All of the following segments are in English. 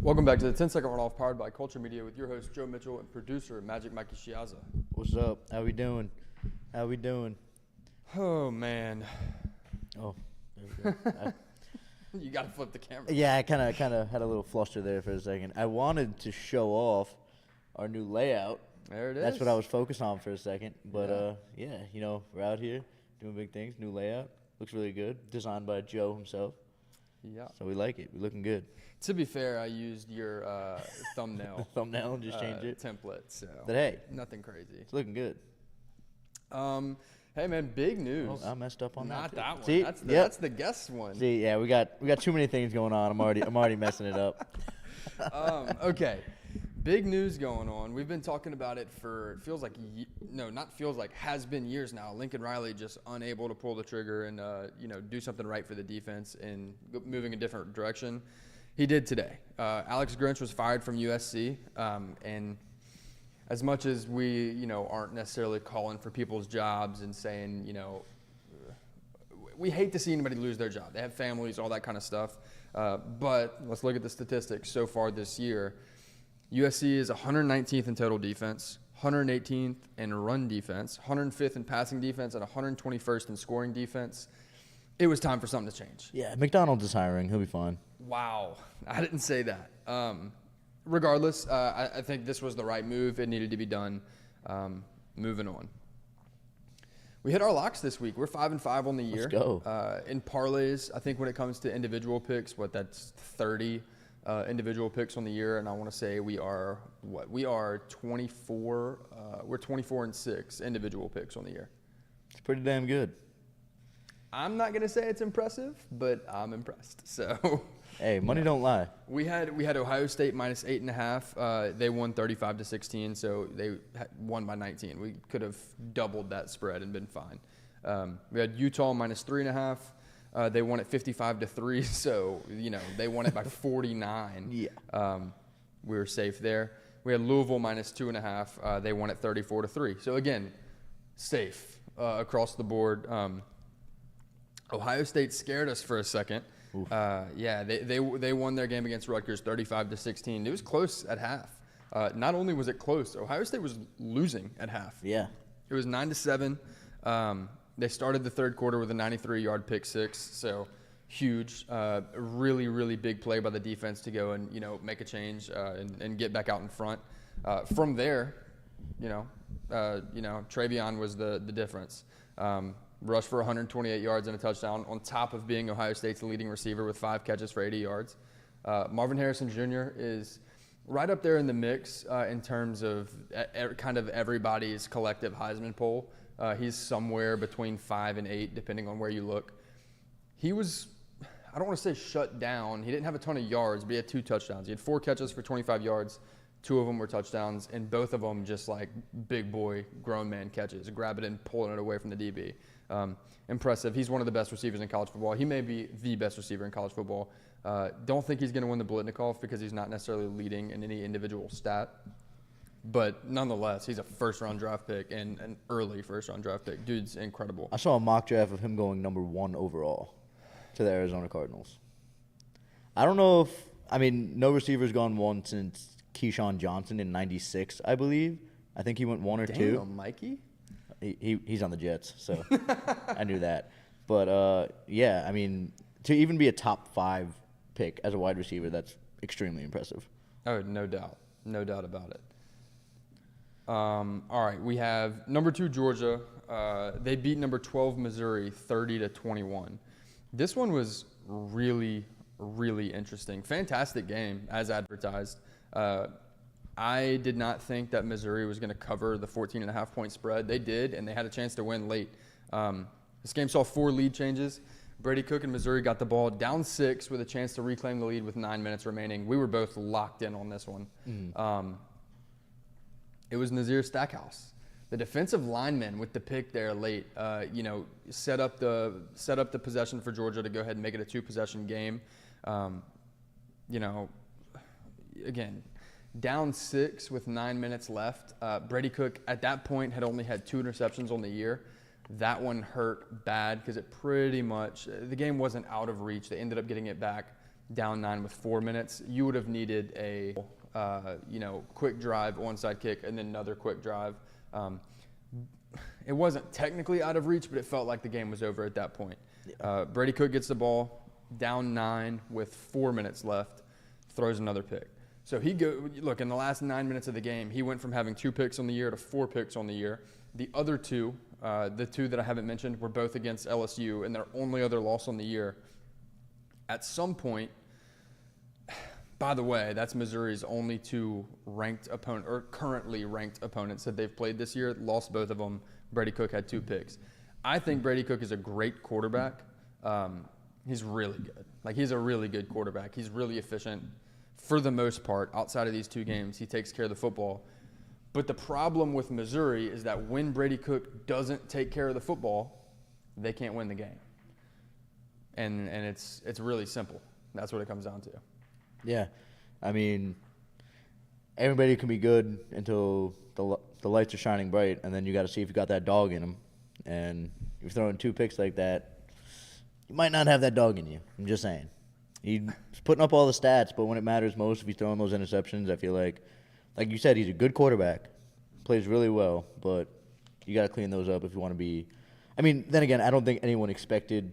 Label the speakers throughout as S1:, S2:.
S1: Welcome back to the 10-second runoff powered by Culture Media with your host, Joe Mitchell, and producer, Magic Mikey Shiaza.
S2: What's up? How we doing?
S1: Oh, man.
S2: Oh, there we go.
S1: You got to flip the camera.
S2: Yeah, I kind of had a little fluster there for a second. I wanted to show off our new layout.
S1: There it is.
S2: That's what I was focused on for a second. But, yeah, we're out here doing big things. New layout. Looks really good. Designed by Joe himself.
S1: Yeah.
S2: So we like it. We're looking good.
S1: To be fair, I used your thumbnail.
S2: Thumbnail and just change it.
S1: Template. So.
S2: But hey.
S1: Nothing crazy.
S2: It's looking good.
S1: Hey, man, big news.
S2: Oh, I messed up on that.
S1: Not that one.
S2: See?
S1: That's the guest one.
S2: See, yeah, we got too many things going on. I'm already messing it up.
S1: Okay. Big news going on. We've been talking about it for, has been years now. Lincoln Riley just unable to pull the trigger and, do something right for the defense and moving a different direction. He did today. Alex Grinch was fired from USC, and as much as we, aren't necessarily calling for people's jobs and saying, we hate to see anybody lose their job. They have families, all that kind of stuff. But let's look at the statistics so far this year. USC is 119th in total defense, 118th in run defense, 105th in passing defense, and 121st in scoring defense. It was time for something to change.
S2: Yeah, McDonald's is hiring. He'll be fine.
S1: Wow. I didn't say that. Regardless, I think this was the right move. It needed to be done. Moving on. We hit our locks this week. We're 5-5 on the year.
S2: Let's go.
S1: In parlays, I think when it comes to individual picks, that's 30 individual picks on the year, and I want to say we are 24. We're 24-6 individual picks on the year.
S2: It's pretty damn good.
S1: I'm not gonna say it's impressive, but I'm impressed. So.
S2: Hey, money don't lie. We
S1: had Ohio State minus 8.5. They won 35-16, so they won by 19. We could have doubled that spread and been fine. We had Utah minus 3.5. They won it 55-3, so they won it by 49.
S2: Yeah.
S1: We were safe there. We had Louisville minus 2.5. They won it 34-3. So again, safe across the board. Ohio State scared us for a second. They won their game against Rutgers 35-16. It was close at half. Not only was it close, Ohio State was losing at half.
S2: Yeah.
S1: It was 9-7. They started the third quarter with a 93-yard pick six, so huge. Really, really big play by the defense to go and make a change and get back out in front. From there, Travion was the difference. Rushed for 128 yards and a touchdown on top of being Ohio State's leading receiver with 5 catches for 80 yards. Marvin Harrison Jr. is right up there in the mix in terms of kind of everybody's collective Heisman poll. He's somewhere between 5 and 8, depending on where you look. He was, I don't want to say shut down. He didn't have a ton of yards, but he had 2 touchdowns. He had 4 catches for 25 yards. 2 of them were touchdowns, and both of them just like big boy, grown man catches, grabbing it and pulling it away from the DB. Impressive. He's one of the best receivers in college football. He may be the best receiver in college football. Don't think he's going to win the Blitnikoff because he's not necessarily leading in any individual stat. But nonetheless, he's a first-round draft pick and an early first-round draft pick. Dude's incredible.
S2: I saw a mock draft of him going number 1 overall to the Arizona Cardinals. I don't know no receiver's gone 1 since Keyshawn Johnson in 96, I believe. I think he went 1 or 2.
S1: Damn, Mikey?
S2: He's on the Jets, so I knew that. But, to even be a top 5 pick as a wide receiver, that's extremely impressive.
S1: Oh, no doubt. No doubt about it. All right, we have number 2, Georgia. They beat number 12, Missouri, 30-21. This one was really, really interesting. Fantastic game, as advertised. I did not think that Missouri was going to cover the 14.5-point spread. They did, and they had a chance to win late. This game saw 4 lead changes. Brady Cook and Missouri got the ball down 6 with a chance to reclaim the lead with 9 minutes remaining. We were both locked in on this one. It was Nazir Stackhouse. The defensive lineman with the pick there late, set up the possession for Georgia to go ahead and make it a 2-possession game. Again, down 6 with 9 minutes left. Brady Cook at that point had only had 2 interceptions on the year. That one hurt bad because it pretty much, the game wasn't out of reach. They ended up getting it back down 9 with 4 minutes, you would have needed a quick drive, onside kick, and then another quick drive. It wasn't technically out of reach, but it felt like the game was over at that point. Brady Cook gets the ball, down 9 with 4 minutes left, throws another pick. So look, in the last 9 minutes of the game, he went from having 2 picks on the year to 4 picks on the year. The other two, the two that I haven't mentioned, were both against LSU, and their only other loss on the year. At some point, by the way, that's Missouri's only 2 ranked opponent or currently ranked opponents that they've played this year. Lost both of them. Brady Cook had 2 picks. I think Brady Cook is a great quarterback. He's really good. Like, he's a really good quarterback. He's really efficient for the most part. Outside of these 2 games, he takes care of the football. But the problem with Missouri is that when Brady Cook doesn't take care of the football, they can't win the game. And it's really simple. That's what it comes down to. Yeah.
S2: I mean, everybody can be good until the lights are shining bright, and then you got to see if you got that dog in them. And if you're throwing 2 picks like that, you might not have that dog in you. I'm just saying. He's putting up all the stats, but when it matters most, if he's throwing those interceptions, I feel like you said, he's a good quarterback, plays really well, but you got to clean those up if you want to be. I mean, then again, I don't think anyone expected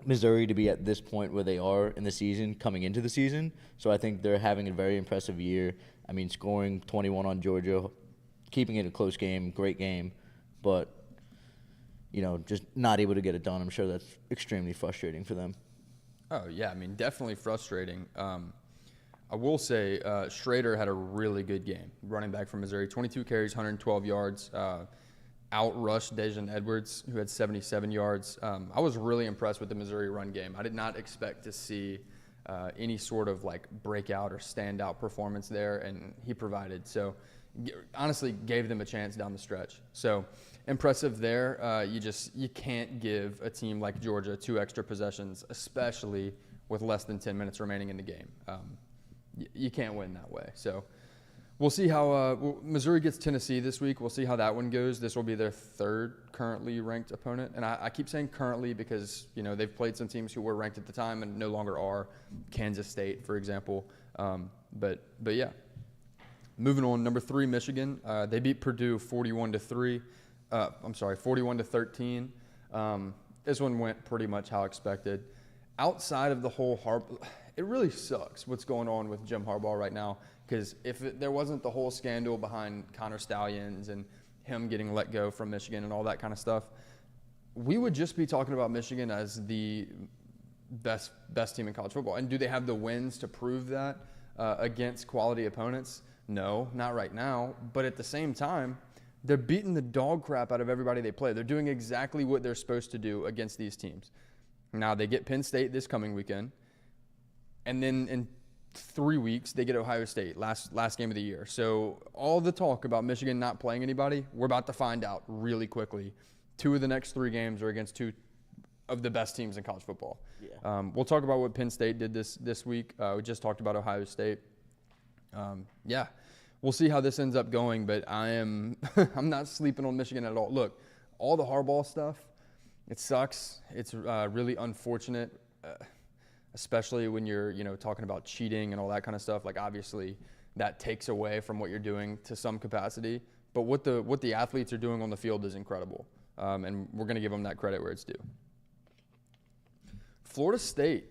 S2: Missouri to be at this point where they are in the season coming into the season. So I think they're having a very impressive year. I mean, scoring 21 on Georgia, keeping it a close game, great game, but, just not able to get it done. I'm sure that's extremely frustrating for them.
S1: Oh, yeah. I mean, definitely frustrating. I will say Schrader had a really good game, running back from Missouri. 22 carries, 112 yards. Outrushed Dejan Edwards, who had 77 yards. I was really impressed with the Missouri run game. I did not expect to see any sort of breakout or standout performance there, and he provided. So honestly gave them a chance down the stretch. So impressive there. You can't give a team like Georgia 2 extra possessions, especially with less than 10 minutes remaining in the game. You can't win that way. So we'll see how Missouri gets Tennessee this week. We'll see how that one goes. This will be their 3rd currently ranked opponent. And I keep saying currently because, they've played some teams who were ranked at the time and no longer are. Kansas State, for example. But yeah. Moving on, number 3, Michigan. They beat Purdue 41-13. This one went pretty much how expected. Outside of the whole it really sucks what's going on with Jim Harbaugh right now, because if there wasn't the whole scandal behind Connor Stallions and him getting let go from Michigan and all that kind of stuff, we would just be talking about Michigan as the best team in college football. And do they have the wins to prove that against quality opponents? No, not right now. But at the same time, they're beating the dog crap out of everybody they play. They're doing exactly what they're supposed to do against these teams. Now, they get Penn State this coming weekend. And then in 3 weeks, they get Ohio State, last game of the year. So all the talk about Michigan not playing anybody, we're about to find out really quickly. 2 of the next 3 games are against 2 of the best teams in college football. Yeah. We'll talk about what Penn State did this week. We just talked about Ohio State. We'll see how this ends up going, but I'm not sleeping on Michigan at all. Look, all the Harbaugh stuff, it sucks. It's really unfortunate. Especially when you're, talking about cheating and all that kind of stuff. Obviously, that takes away from what you're doing to some capacity. But what the athletes are doing on the field is incredible, and we're going to give them that credit where it's due. Florida State.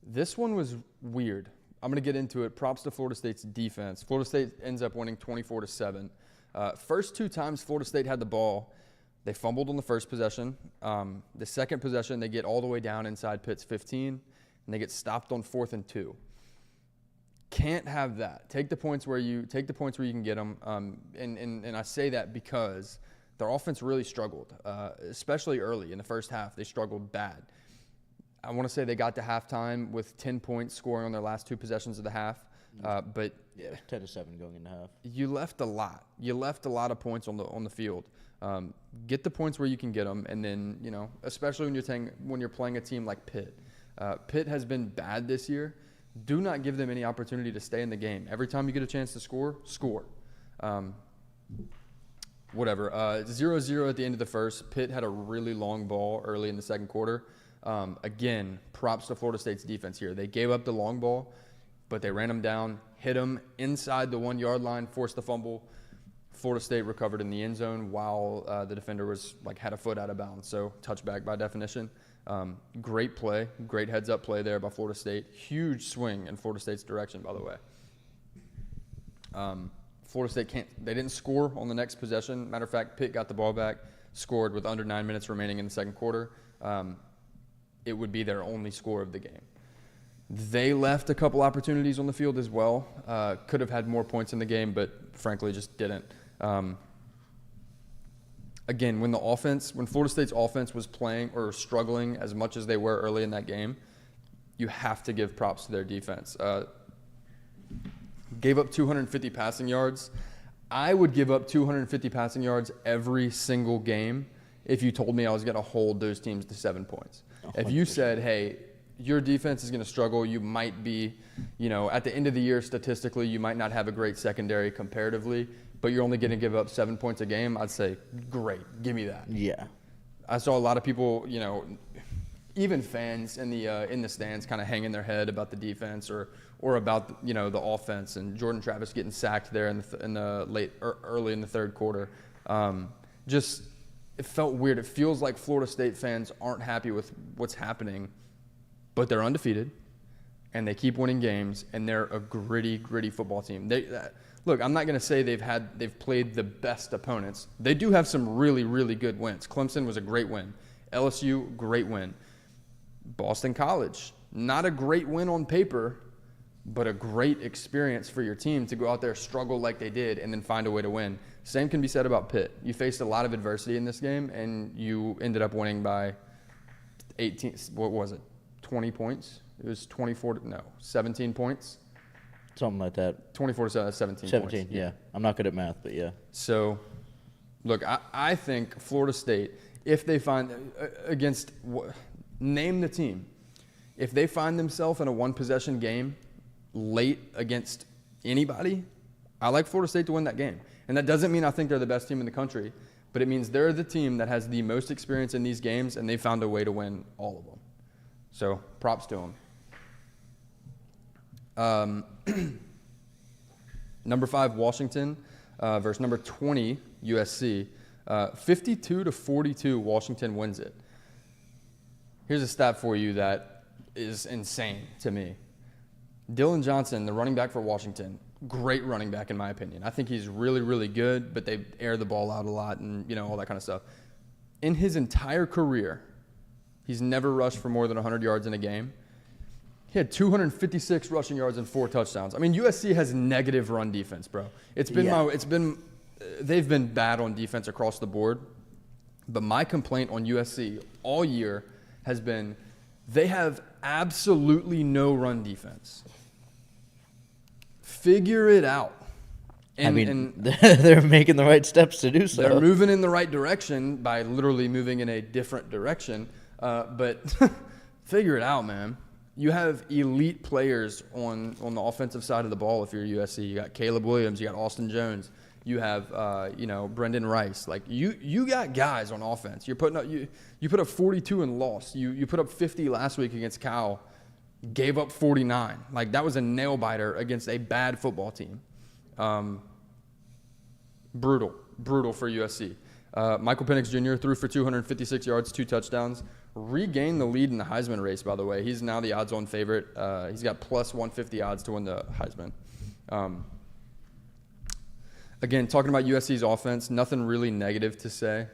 S1: This one was weird. I'm going to get into it. Props to Florida State's defense. Florida State ends up winning 24-7. First 2 times Florida State had the ball, they fumbled on the first possession. The second possession, they get all the way down inside Pitt's 15, and they get stopped on 4th and 2. Can't have that. Take the points where you can get them. And I say that because their offense really struggled, especially early in the first half. They struggled bad. I want to say they got to halftime with 10 points scoring on their last 2 possessions of the half. But
S2: 10-7 going into half.
S1: You left a lot. You left a lot of points on the field. Get the points where you can get them, and then especially when you're playing a team like Pitt. Pitt has been bad this year. Do not give them any opportunity to stay in the game. Every time you get a chance to score. 0-0 at the end of the first. Pitt had a really long ball early in the second quarter. Again, props to Florida State's defense here. They gave up the long ball, but they ran them down, hit them inside the 1 yard line, forced the fumble. Florida State recovered in the end zone while the defender was had a foot out of bounds. So touchback by definition. Great play, great heads up play there by Florida State. Huge swing in Florida State's direction, by the way. Florida State they didn't score on the next possession. Matter of fact, Pitt got the ball back, scored with under 9 minutes remaining in the second quarter. It would be their only score of the game. They left a couple opportunities on the field as well. Could have had more points in the game, but frankly just didn't. Again, when Florida State's offense was playing or struggling as much as they were early in that game, you have to give props to their defense. Gave up 250 passing yards. I would give up 250 passing yards every single game if you told me I was going to hold those teams to 7 points. 100%. If you said, hey, your defense is going to struggle, you might be, at the end of the year, statistically, you might not have a great secondary comparatively, but you're only going to give up 7 points a game, I'd say, great, give me that.
S2: Yeah.
S1: I saw a lot of people, even fans in the stands kind of hanging their head about the defense or about the offense, and Jordan Travis getting sacked there early in the third quarter. It felt weird. It feels like Florida State fans aren't happy with what's happening, but they're undefeated and they keep winning games, and they're a gritty football team. Look, I'm not going to say they've played the best opponents. They do have some really, really good wins. Clemson was a great win. LSU, great win. Boston College, not a great win on paper, but a great experience for your team to go out there, struggle like they did, and then find a way to win. Same can be said about Pitt. You faced a lot of adversity in this game, and you ended up winning by 20 points? It was 17 points.
S2: Something like that.
S1: 24 to 17
S2: 17,
S1: points.
S2: yeah. I'm not good at math, but yeah.
S1: So, look, I think Florida State, if they find name the team. If they find themselves in a one-possession game late against anybody, I like Florida State to win that game. And that doesn't mean I think they're the best team in the country, but it means they're the team that has the most experience in these games, and they found a way to win all of them. So, props to them. Number 5, Washington versus number 20, USC. 52-42, Washington wins it. Here's a stat for you that is insane to me. Dylan Johnson, the running back for Washington, great running back in my opinion. I think he's really, really good, but they air the ball out a lot and, all that kind of stuff. In his entire career, he's never rushed for more than 100 yards in a game. He had 256 rushing yards and 4 touchdowns. I mean, USC has negative run defense, bro. They've been bad on defense across the board. But my complaint on USC all year has been they have absolutely no run defense. Figure it out.
S2: And they're making the right steps to do so.
S1: They're moving in the right direction by literally moving in a different direction. But figure it out, man. You have elite players on the offensive side of the ball if you're USC. You got Caleb Williams. You got Austin Jones. You have, Brendan Rice. Like, you got guys on offense. You put up 42 and lost. You put up 50 last week against Cal. Gave up 49. Like, that was a nail-biter against a bad football team. Brutal for USC. Michael Penix Jr. threw for 256 yards, 2 touchdowns. Regained the lead in the Heisman race, by the way. He's now the odds-on favorite. He's got plus 150 odds to win the Heisman. Again, talking about USC's offense, nothing really negative to say.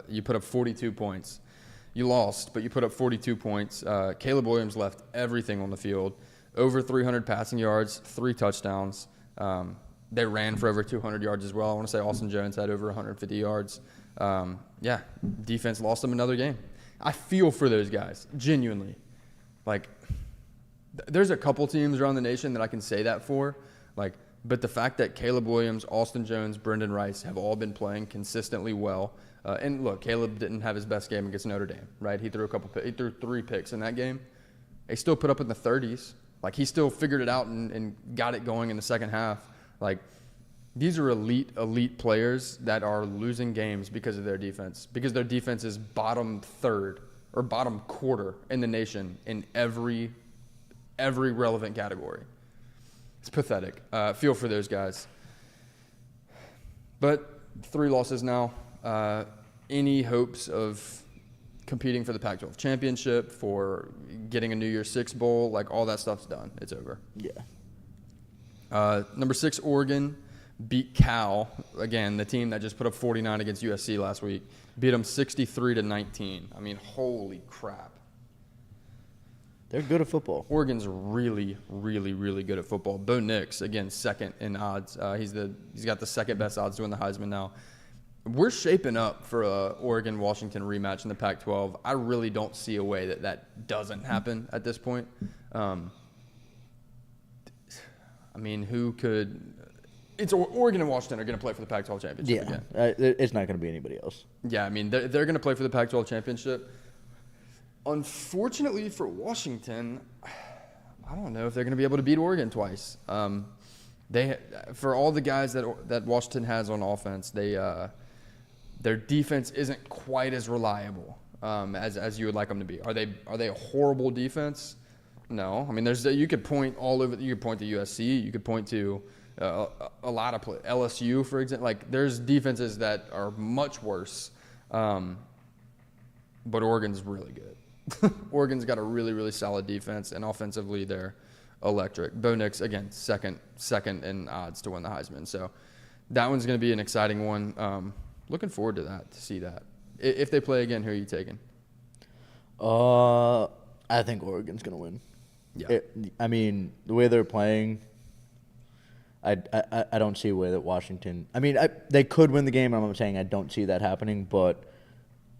S1: You put up 42 points. You lost, but you put up 42 points. Caleb Williams left everything on the field. Over 300 passing yards, 3 touchdowns. They ran for over 200 yards as well. I want to say Austin Jones had over 150 yards. Defense lost them another game. I feel for those guys, genuinely. Like, there's a couple teams around the nation that I can say that for. But the fact that Caleb Williams, Austin Jones, Brendan Rice have all been playing consistently well. And look, Caleb didn't have his best game against Notre Dame, right? He threw 3 picks in that game. They still put up in the 30s. Like, he still figured it out and got it going in the second half. Like, these are elite players that are losing games because of their defense. Because their defense is bottom third or bottom quarter in the nation in every relevant category. It's pathetic. Feel for those guys. But 3 losses now. Any hopes of competing for the Pac-12 championship, for getting a New Year's Six bowl, like all that stuff's done. It's over.
S2: Yeah.
S1: Number 6, Oregon beat Cal, again, the team that just put up 49 against USC last week. Beat them 63-19. I mean, holy crap.
S2: They're good at football.
S1: Oregon's really, really, really good at football. Bo Nix, again, second in odds. He's got the second best odds to win the Heisman now. We're shaping up for a Oregon-Washington rematch in the Pac-12. I really don't see a way that doesn't happen at this point. I mean, who could – it's Oregon and Washington are going to play for the Pac-12 championship again.
S2: It's not going to be anybody else.
S1: Yeah, I mean, they're going to play for the Pac-12 championship. Unfortunately for Washington, I don't know if they're going to be able to beat Oregon twice. For all the guys that Washington has on offense, their defense isn't quite as reliable as you would like them to be. Are they a horrible defense? No. I mean, you could point all over. You could point to USC. You could point to a lot of LSU, for example. Like, there's defenses that are much worse, but Oregon's really good. Oregon's got a really, really solid defense, and offensively they're electric. Bo Nix, again, second in odds to win the Heisman. So that one's going to be an exciting one. Looking forward to see that. If they play again, who are you taking?
S2: I think Oregon's going to win.
S1: Yeah.
S2: I mean, the way they're playing, I don't see a way that Washington – I mean, they could win the game. I'm not saying I don't see that happening, but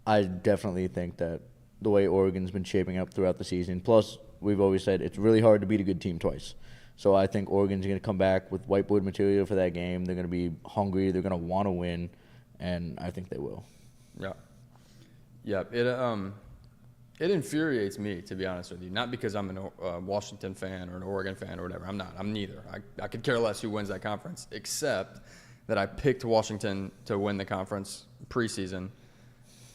S2: I definitely think that the way Oregon's been shaping up throughout the season, plus we've always said it's really hard to beat a good team twice. So I think Oregon's going to come back with whiteboard material for that game. They're going to be hungry. They're going to want to win, and I think they will.
S1: Yeah. Yeah, it infuriates me, to be honest with you. Not because I'm a Washington fan or an Oregon fan or whatever. I'm not. I'm neither. I could care less who wins that conference, except that I picked Washington to win the conference preseason,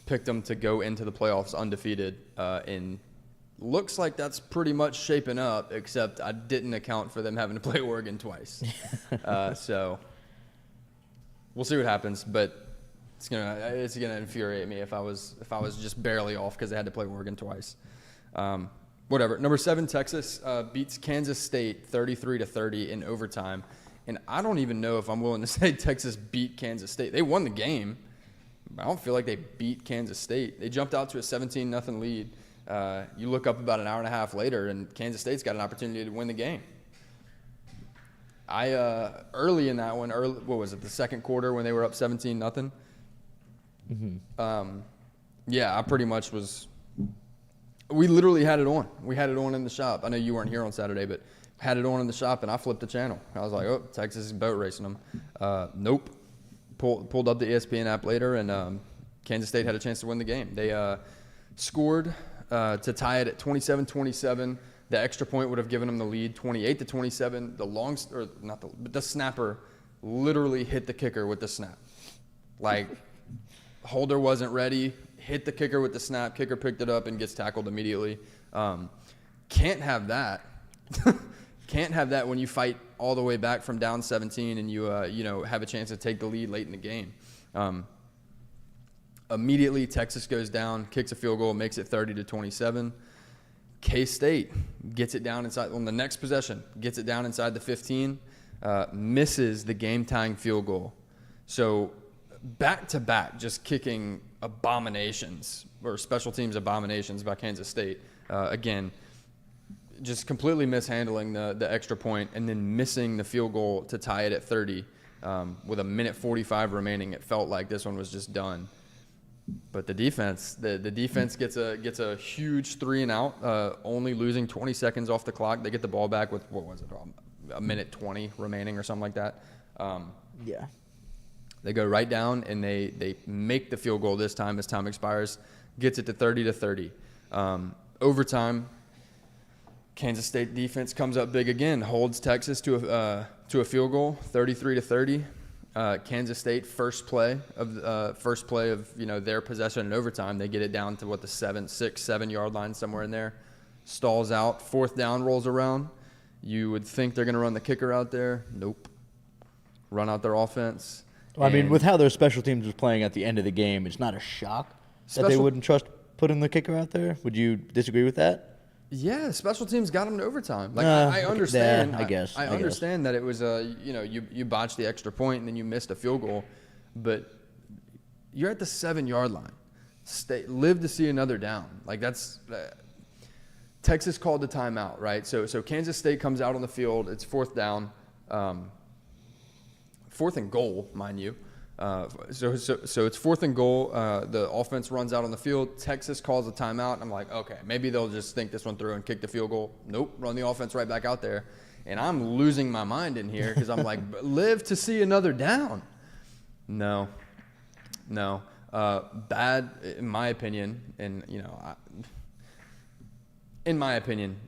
S1: picked them to go into the playoffs undefeated, and looks like that's pretty much shaping up, except I didn't account for them having to play Oregon twice. So we'll see what happens, but it's gonna infuriate me if I was just barely off because they had to play Oregon twice. Whatever. Number 7, Texas beats Kansas State 33-30 in overtime, and I don't even know if I'm willing to say Texas beat Kansas State. They won the game. I don't feel like they beat Kansas State. They jumped out to a 17-0 lead. You look up about an hour and a half later, and Kansas State's got an opportunity to win the game. Early in that one, what was it, the second quarter when they were up 17-0? Mm-hmm. Yeah, I pretty much was – we literally had it on. We had it on in the shop. I know you weren't here on Saturday, but had it on in the shop, and I flipped the channel. I was like, oh, Texas is boat racing them. Nope. Pulled up the ESPN app later, and Kansas State had a chance to win the game. They scored to tie it at 27-27. The extra point would have given them the lead, 28-27. The snapper literally hit the kicker with the snap. Like, holder wasn't ready, hit the kicker with the snap. Kicker picked it up and gets tackled immediately. Can't have that. Can't have that when you fight all the way back from down 17 and you have a chance to take the lead late in the game. Immediately, Texas goes down, kicks a field goal, makes it 30-27. K-State gets it down inside on the next possession, gets it down inside the 15, misses the game-tying field goal. So back-to-back, just kicking abominations or special teams abominations by Kansas State. Again, just completely mishandling the extra point and then missing the field goal to tie it at 30 with a minute 45 remaining. It felt like this one was just done. But the defense gets a huge 3-and-out, only losing 20 seconds off the clock. They get the ball back with, what was it, a minute 20 remaining or something like that.
S2: Yeah.
S1: They go right down, and they make the field goal this time as time expires, gets it to 30-30. Overtime, Kansas State defense comes up big again, holds Texas to a field goal, 33-30. Kansas State first play of their possession in overtime. They get it down to the 7 yard line, somewhere in there. Stalls out. 4th down rolls around. You would think they're going to run the kicker out there. Nope. Run out their offense.
S2: Well, I mean, with how their special teams was playing at the end of the game, it's not a shock that they wouldn't trust putting the kicker out there. Would you disagree with that?
S1: Yeah, special teams got them to overtime. I understand.
S2: I guess.
S1: I understand that it was you botched the extra point and then you missed a field goal, but you're at the 7 yard line. Live to see another down. That's Texas called the timeout, right? So Kansas State comes out on the field. It's 4th down, 4th and goal, mind you. So it's 4th and goal. The offense runs out on the field. Texas calls a timeout. And I'm like, okay, maybe they'll just think this one through and kick the field goal. Nope, run the offense right back out there. And I'm losing my mind in here because I'm like, live to see another down. No. Bad, in my opinion, and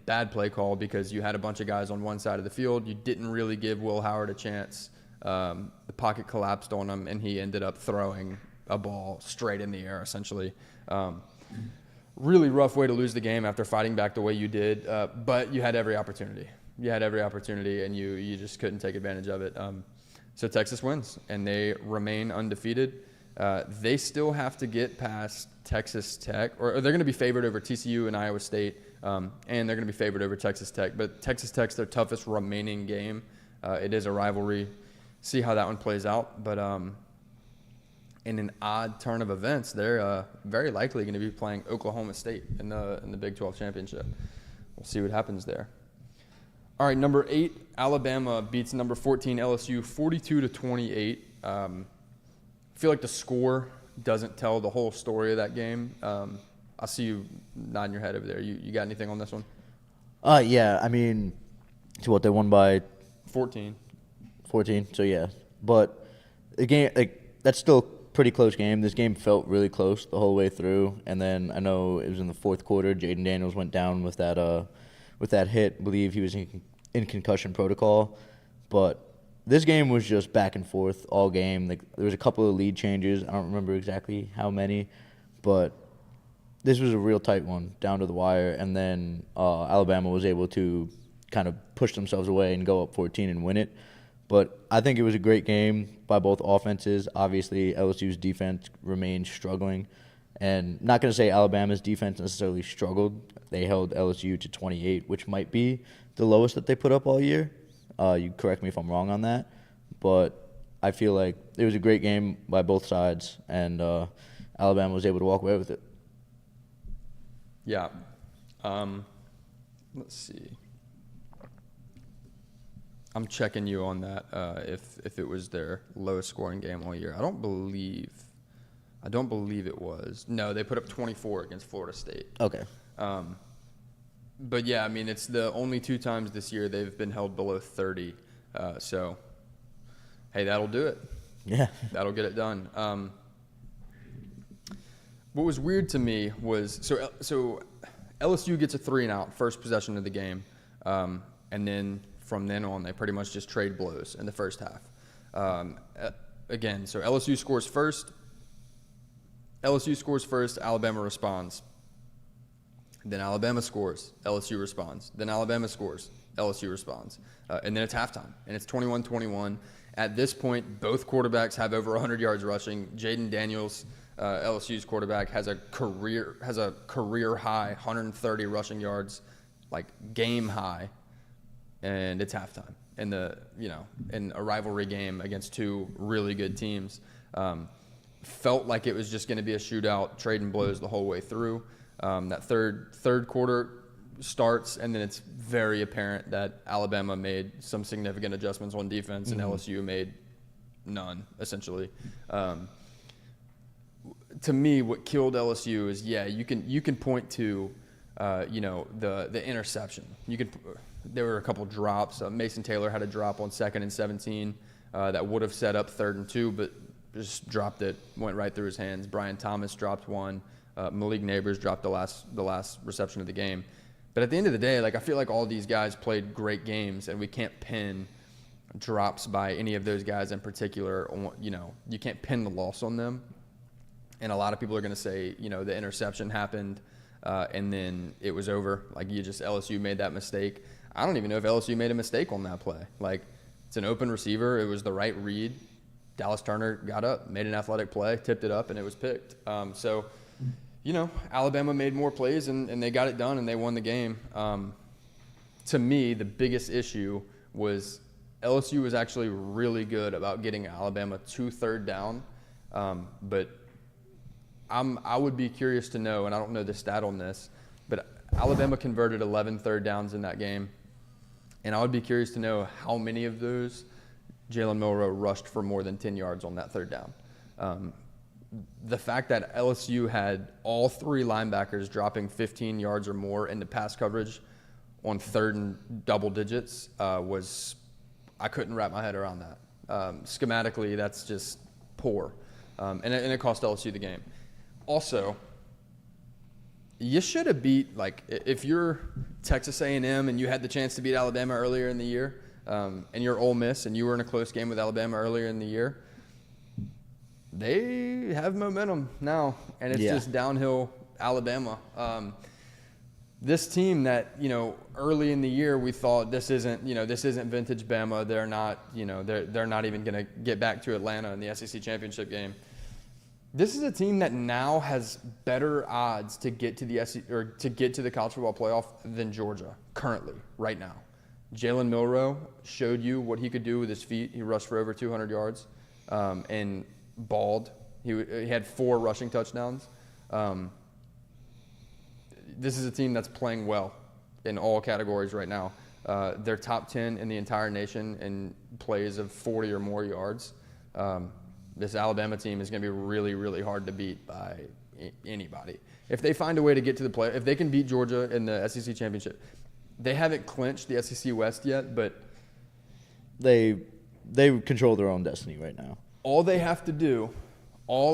S1: bad play call because you had a bunch of guys on one side of the field. You didn't really give Will Howard a chance. The pocket collapsed on him, and he ended up throwing a ball straight in the air, essentially. Really rough way to lose the game after fighting back the way you did, but you had every opportunity. And you just couldn't take advantage of it. So Texas wins, and they remain undefeated. They still have to get past Texas Tech, or they're going to be favored over TCU and Iowa State, and they're going to be favored over Texas Tech. But Texas Tech's their toughest remaining game. It is a rivalry. See how that one plays out. But in an odd turn of events, they're very likely going to be playing Oklahoma State in the Big 12 championship. We'll see what happens there. All right, number 8, Alabama beats number 14 LSU 42-28. I feel like the score doesn't tell the whole story of that game. I see you nodding your head over there. You got anything on this one?
S2: Yeah. I mean, so what, they won by
S1: 14.
S2: So yeah, but the game, that's still a pretty close game. This game felt really close the whole way through, and then I know it was in the 4th quarter. Jaden Daniels went down with that hit. I believe he was in concussion protocol, but this game was just back and forth all game. There was a couple of lead changes. I don't remember exactly how many, but this was a real tight one down to the wire. And then Alabama was able to kind of push themselves away and go up 14 and win it. But I think it was a great game by both offenses. Obviously, LSU's defense remained struggling. And not going to say Alabama's defense necessarily struggled. They held LSU to 28, which might be the lowest that they put up all year. You correct me if I'm wrong on that. But I feel like it was a great game by both sides, and Alabama was able to walk away with it.
S1: Yeah. Let's see. I'm checking you on that. If it was their lowest scoring game all year, I don't believe it was. No, they put up 24 against Florida State.
S2: Okay.
S1: But yeah, I mean, it's the only 2 times this year they've been held below 30. So, hey, that'll do it.
S2: Yeah.
S1: That'll get it done. What was weird to me was so LSU gets a 3-and-out first possession of the game, and then from then on they pretty much just trade blows in the first half. Again, so LSU scores first. Alabama responds. Then Alabama scores. LSU responds. Then Alabama scores. LSU responds. And then it's halftime, and it's 21-21. At this point, both quarterbacks have over 100 yards rushing. Jaden Daniels, LSU's quarterback, has a career high 130 rushing yards, like game high, and it's halftime. In a rivalry game against 2 really good teams, felt like it was just going to be a shootout, trading blows the whole way through. That third quarter starts, and then it's very apparent that Alabama made some significant adjustments on defense, and LSU made none, essentially. To me, what killed LSU is, you can point to, the interception. There were a couple drops. Mason Taylor had a drop on 2nd and 17 that would have set up 3rd and 2, but just dropped it, went right through his hands. Brian Thomas dropped one. Malik Neighbors dropped the last reception of the game. But at the end of the day, I feel like all these guys played great games, and we can't pin drops by any of those guys in particular, you can't pin the loss on them. And a lot of people are going to say, the interception happened and then it was over. Like, LSU made that mistake. I don't even know if LSU made a mistake on that play. Like, it's an open receiver. It was the right read. Dallas Turner got up, made an athletic play, tipped it up, and it was picked. Alabama made more plays, and they got it done, and they won the game. To me, the biggest issue was LSU was actually really good about getting Alabama to third down. But I would be curious to know, and I don't know the stat on this, but Alabama converted 11 third downs in that game. And I would be curious to know how many of those Jalen Milroe rushed for more than 10 yards on that third down. The fact that LSU had all three linebackers dropping 15 yards or more into pass coverage on third and double digits I couldn't wrap my head around that. Schematically, that's just poor. And it cost LSU the game. Also, you should have beat, if you're Texas A&M and you had the chance to beat Alabama earlier in the year, and you're Ole Miss and you were in a close game with Alabama earlier in the year, they have momentum now, and it's just downhill Alabama. This team that, early in the year we thought this isn't vintage Bama. They're not, they're not even going to get back to Atlanta in the SEC championship game. This is a team that now has better odds to get to the college football playoff than Georgia currently, right now. Jalen Milroe showed you what he could do with his feet. He rushed for over 200 yards and balled. He had 4 rushing touchdowns. This is a team that's playing well in all categories right now. They're top 10 in the entire nation in plays of 40 or more yards. This Alabama team is going to be really, really hard to beat by anybody. If they find a way to get to the play, if they can beat Georgia in the SEC championship, they haven't clinched the SEC West yet, but
S2: they control their own destiny right now.
S1: All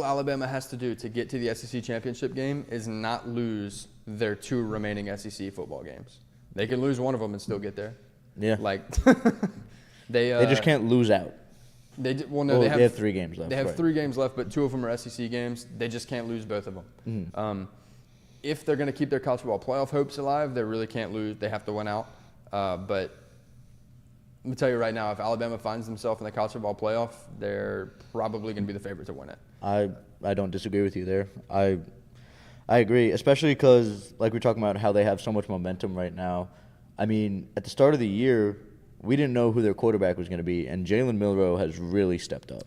S1: Alabama has to do to get to the SEC championship game is not lose their 2 remaining SEC football games. They can lose one of them and still get there.
S2: Yeah.
S1: They
S2: just can't lose out.
S1: They
S2: have 3 games left.
S1: They have 3 games left, but 2 of them are SEC games. They just can't lose both of them.
S2: Mm-hmm.
S1: If they're going to keep their college football playoff hopes alive, they really can't lose. They have to win out. But let me tell you right now, if Alabama finds themselves in the college football playoff, they're probably going to be the favorite to win it.
S2: I don't disagree with you there. I agree, especially because, like we're talking about how they have so much momentum right now. I mean, at the start of the year, we didn't know who their quarterback was going to be, and Jalen Milroe has really stepped up.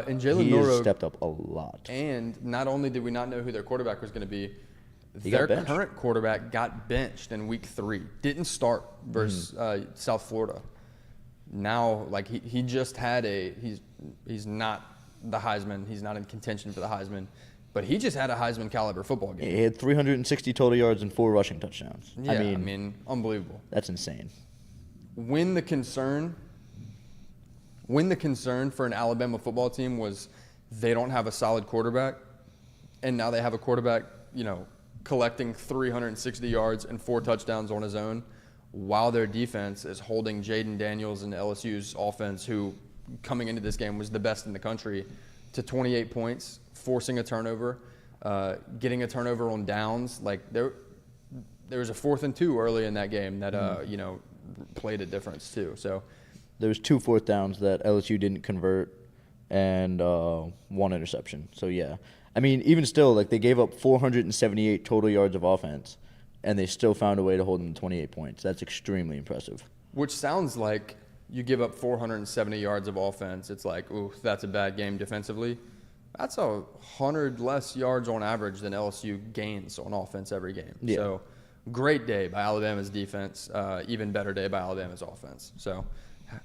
S1: He
S2: has stepped up a lot.
S1: And not only did we not know who their quarterback was going to be, their current quarterback got benched in week 3. Didn't start versus South Florida. Now, he just had he's not the Heisman. He's not in contention for the Heisman. But he just had a Heisman caliber football game.
S2: He had 360 total yards and 4 rushing touchdowns.
S1: Yeah, I mean, unbelievable.
S2: That's insane.
S1: When the concern for an Alabama football team was they don't have a solid quarterback, and now they have a quarterback, collecting 360 yards and 4 touchdowns on his own, while their defense is holding Jaden Daniels and LSU's offense, who coming into this game was the best in the country, to 28 points, forcing a turnover, getting a turnover on downs. There was a 4th and 2 early in that game that played a difference too. So
S2: there was 2 4th downs that LSU didn't convert and 1 interception. So yeah, I mean, even still, they gave up 478 total yards of offense, and they still found a way to hold them to 28 points. That's extremely impressive.
S1: Which sounds like you give up 470 yards of offense. It's ooh, that's a bad game defensively. That's 100 less yards on average than LSU gains on offense every game.
S2: Yeah.
S1: So great day by Alabama's defense, even better day by Alabama's offense. So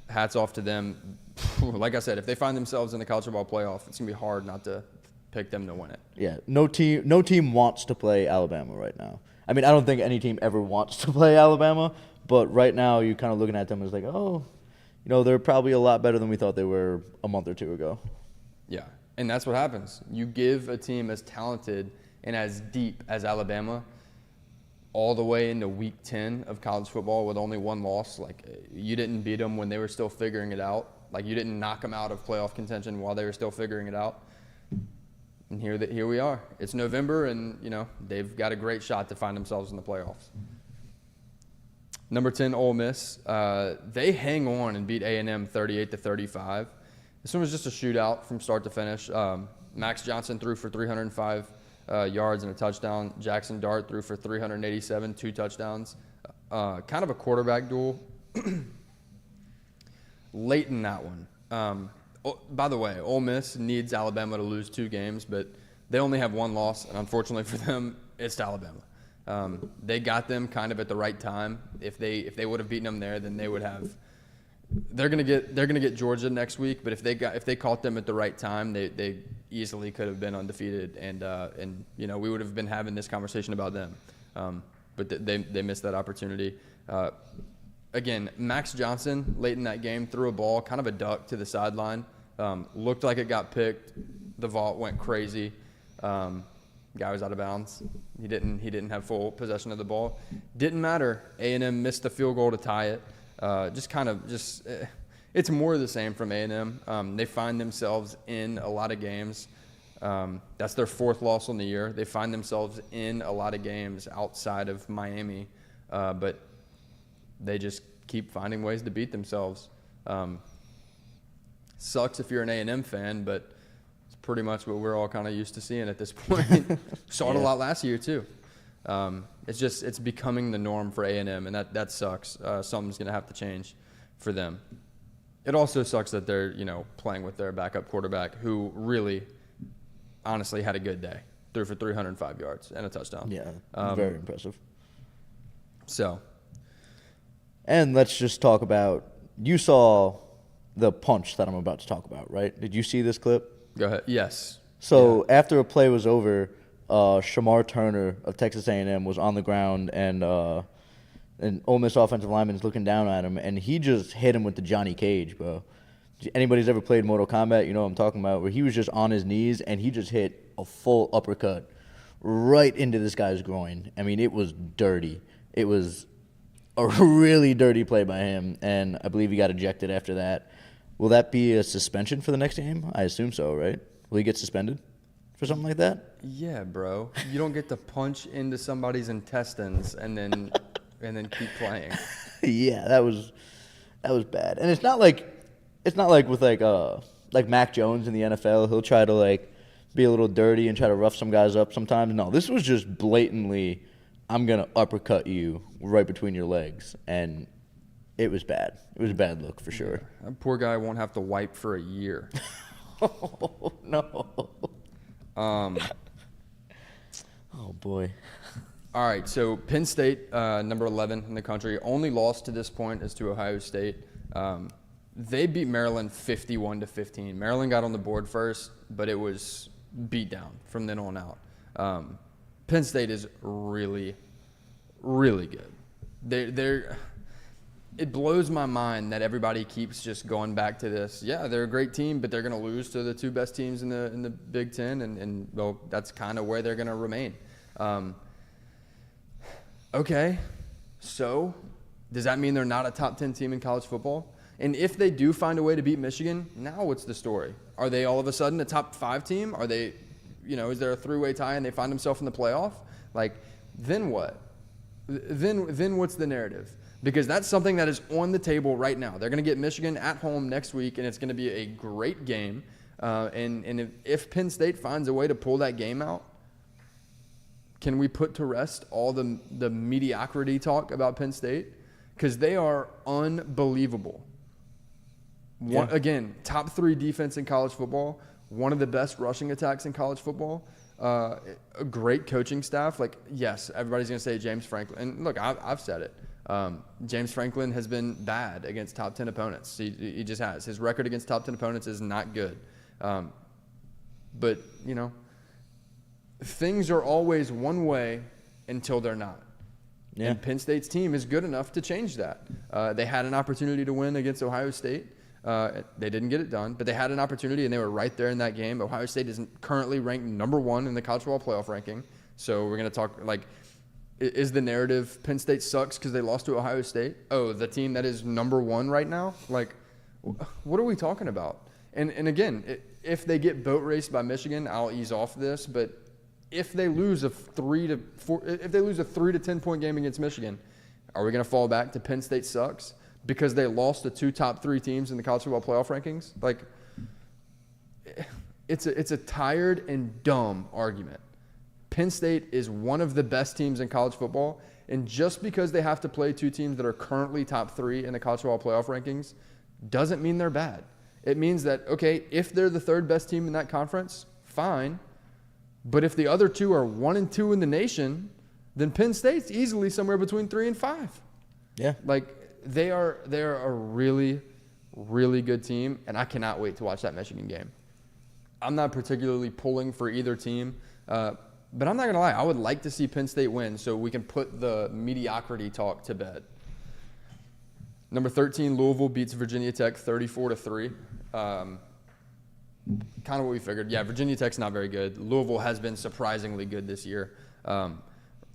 S1: hats off to them. Like I said, if they find themselves in the college football playoff, it's going to be hard not to pick them to win it.
S2: Yeah, no team wants to play Alabama right now. I mean, I don't think any team ever wants to play Alabama, but right now you're kind of looking at them as they're probably a lot better than we thought they were a month or 2 ago.
S1: Yeah, and that's what happens. You give a team as talented and as deep as Alabama all the way into week 10 of college football with only 1 loss. You didn't beat them when they were still figuring it out. Like, you didn't knock them out of playoff contention while they were still figuring it out. And here we are. It's November, and, they've got a great shot to find themselves in the playoffs. Number 10, Ole Miss. They hang on and beat A&M 38-35. This one was just a shootout from start to finish. Max Johnson threw for 305 yards and a touchdown. Jackson Dart threw for 387, 2 touchdowns. Kind of a quarterback duel. Late in that one. By the way, Ole Miss needs Alabama to lose 2 games, but they only have 1 loss, and unfortunately for them, it's to Alabama. They got them kind of at the right time. If they would have beaten them there, then they would have. They're gonna get Georgia next week, but if they caught them at the right time, they easily could have been undefeated, and we would have been having this conversation about them. But they missed that opportunity. Again, Max Johnson late in that game threw a ball, kind of a duck to the sideline. Looked like it got picked. The vault went crazy. Guy was out of bounds. He didn't have full possession of the ball. Didn't matter. A&M missed the field goal to tie it. It's more of the same from A&M. They find themselves in a lot of games. That's their 4th loss on the year. They find themselves in a lot of games outside of Miami, but they just keep finding ways to beat themselves. Sucks if you're an A&M fan, but it's pretty much what we're all kind of used to seeing at this point. Saw it a lot last year too. It's becoming the norm for A&M, and that sucks. Something's going to have to change for them. It also sucks that they're playing with their backup quarterback, who really, honestly, had a good day. Threw for 305 yards and a touchdown.
S2: Yeah, very impressive. And let's just talk about, you saw the punch that I'm about to talk about, right? Did you see this clip?
S1: Go ahead. Yes.
S2: So after a play was over, Shamar Turner of Texas A&M was on the ground, and Ole Miss offensive lineman is looking down at him, and he just hit him with the Johnny Cage, bro. Anybody's ever played Mortal Kombat, you know what I'm talking about, where he was just on his knees, and he just hit a full uppercut right into this guy's groin. I mean, it was dirty. It was a really dirty play by him, and I believe he got ejected after that. Will that be a suspension for the next game? I assume so, right? Will he get suspended for something like that?
S1: Yeah, bro. You don't get to punch into somebody's intestines and then keep playing.
S2: Yeah, that was bad. And it's not like with like Mac Jones in the NFL. He'll try to be a little dirty and try to rough some guys up sometimes. No, this was just blatantly, I'm going to uppercut you right between your legs. And it was bad. It was a bad look for sure.
S1: Yeah, that poor guy won't have to wipe for a year.
S2: Oh, no. Oh, boy.
S1: All right, so Penn State, number 11 in the country, only loss to this point is to Ohio State. They beat Maryland 51-15. Maryland got on the board first, but it was beat down from then on out. Penn State is really, really good. It blows my mind that everybody keeps just going back to this. Yeah, they're a great team, but they're going to lose to the 2 best teams in the Big Ten, and well, that's kind of where they're going to remain. Okay, so does that mean they're not a top 10 team in college football? And if they do find a way to beat Michigan, now what's the story? Are they all of a sudden a top 5 team? Are they, is there a 3-way tie and they find themselves in the playoff? Then what? Then what's the narrative? Because that's something that is on the table right now. They're going to get Michigan at home next week, and it's going to be a great game. And if Penn State finds a way to pull that game out, can we put to rest all the mediocrity talk about Penn State? Because they are unbelievable.
S2: Yeah.
S1: Again, top 3 defense in college football, one of the best rushing attacks in college football, a great coaching staff. Yes, everybody's going to say James Franklin. And look, I've said it. James Franklin has been bad against top 10 opponents. He just has. His record against top 10 opponents is not good. But, things are always one way until they're not. Yeah. And Penn State's team is good enough to change that. They had an opportunity to win against Ohio State. They didn't get it done, but they had an opportunity, and they were right there in that game. Ohio State is currently ranked number 1 in the college football playoff ranking. So we're going to talk, is the narrative Penn State sucks because they lost to Ohio State? Oh, the team that is number 1 right now? what are we talking about? And again, if they get boat raced by Michigan, I'll ease off this. But if they lose a 3 to 10 point game against Michigan, are we going to fall back to Penn State sucks because they lost the 2 top 3 teams in the college football playoff rankings? Like, it's a tired and dumb argument. Penn State is one of the best teams in college football, and just because they have to play 2 teams that are currently top 3 in the college football playoff rankings doesn't mean they're bad. It means that, okay, if they're the 3rd best team in that conference, fine. But if the other 2 are 1 and 2 in the nation, then Penn State's easily somewhere between 3 and 5.
S2: Yeah.
S1: Like, they're a really, really good team, and I cannot wait to watch that Michigan game. I'm not particularly pulling for either team, but I'm not going to lie. I would like to see Penn State win so we can put the mediocrity talk to bed. Number 13, Louisville beats Virginia Tech 34-3. Kind of what we figured. Yeah, Virginia Tech's not very good. Louisville has been surprisingly good this year.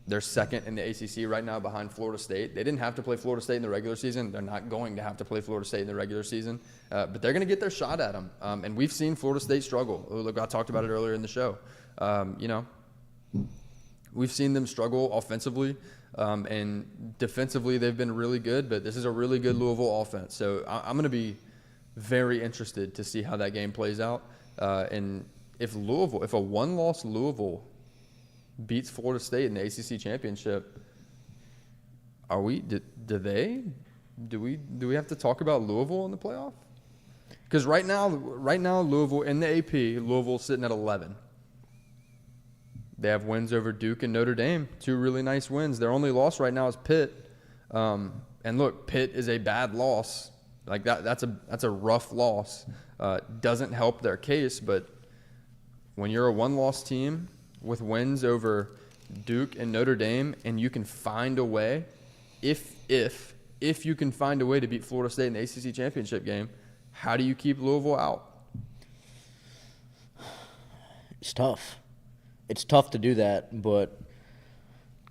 S1: They're 2nd in the ACC right now behind Florida State. They didn't have to play Florida State in the regular season. They're not going to have to play Florida State in the regular season. But they're going to get their shot at them. And we've seen Florida State struggle. Look, I talked about it earlier in the show. We've seen them struggle offensively. And defensively, they've been really good. But this is a really good Louisville offense. So I'm going to be very interested to see how that game plays out. And if a one-loss Louisville beats Florida State in the ACC championship, do we have to talk about Louisville in the playoff? Because right now Louisville in the AP, Louisville's sitting at 11. They have wins over Duke and Notre Dame, 2 really nice wins. Their only loss right now is Pitt. And look, Pitt is a bad loss. Like that's a rough loss. Doesn't help their case, but when you're a one-loss team with wins over Duke and Notre Dame, and you can find a way, if you can find a way to beat Florida State in the ACC championship game, how do you keep Louisville out?
S2: It's tough. It's tough to do that, but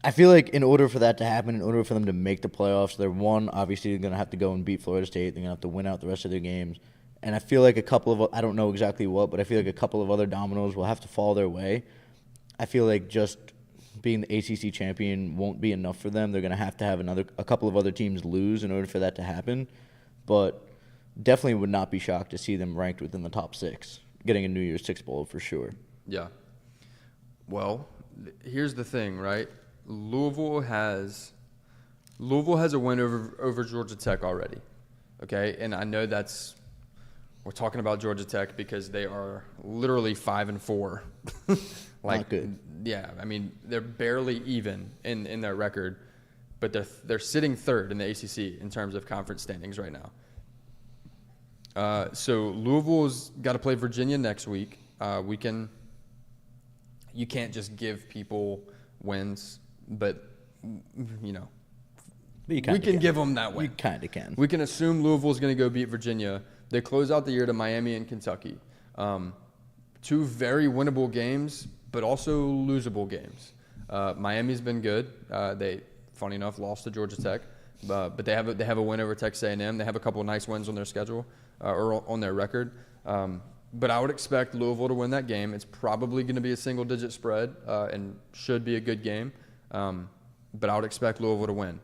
S2: I feel like in order for that to happen, in order for them to make the playoffs, they're obviously going to have to go and beat Florida State. They're going to have to win out the rest of their games. And I feel like I don't know exactly what, but I feel like a couple of other dominoes will have to fall their way. I feel like just being the ACC champion won't be enough for them. They're going to have a couple of other teams lose in order for that to happen. But definitely would not be shocked to see them ranked within the top 6, getting a New Year's Six Bowl for sure.
S1: Yeah. Well, here's the thing, right? Louisville has a win over Georgia Tech already, okay? And I know we're talking about Georgia Tech because they are literally 5-4.
S2: Not good.
S1: Yeah, I mean they're barely even in their record, but they're sitting 3rd in the ACC in terms of conference standings right now. So Louisville's got to play Virginia next week. You can't just give people wins, but we can give them that win.
S2: You kind of can.
S1: We can assume Louisville's going to go beat Virginia. They close out the year to Miami and Kentucky. 2 very winnable games, but also losable games. Miami's been good. They, funny enough, lost to Georgia Tech, but they have a win over Texas A&M. They have a couple of nice wins on their schedule or on their record. But I would expect Louisville to win that game. It's probably going to be a single-digit spread and should be a good game. But I would expect Louisville to win.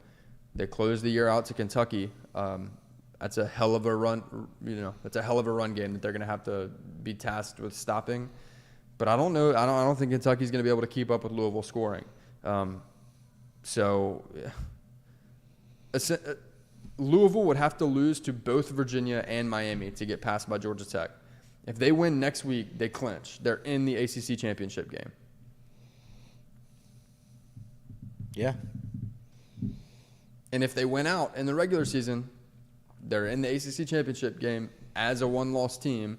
S1: They close the year out to Kentucky. That's a hell of a run. That's a hell of a run game that they're going to have to be tasked with stopping. But I don't know. I don't think Kentucky's going to be able to keep up with Louisville scoring. Louisville would have to lose to both Virginia and Miami to get passed by Georgia Tech. If they win next week, they clinch. They're in the ACC championship game.
S2: Yeah.
S1: And if they win out in the regular season, they're in the ACC championship game as a one-loss team,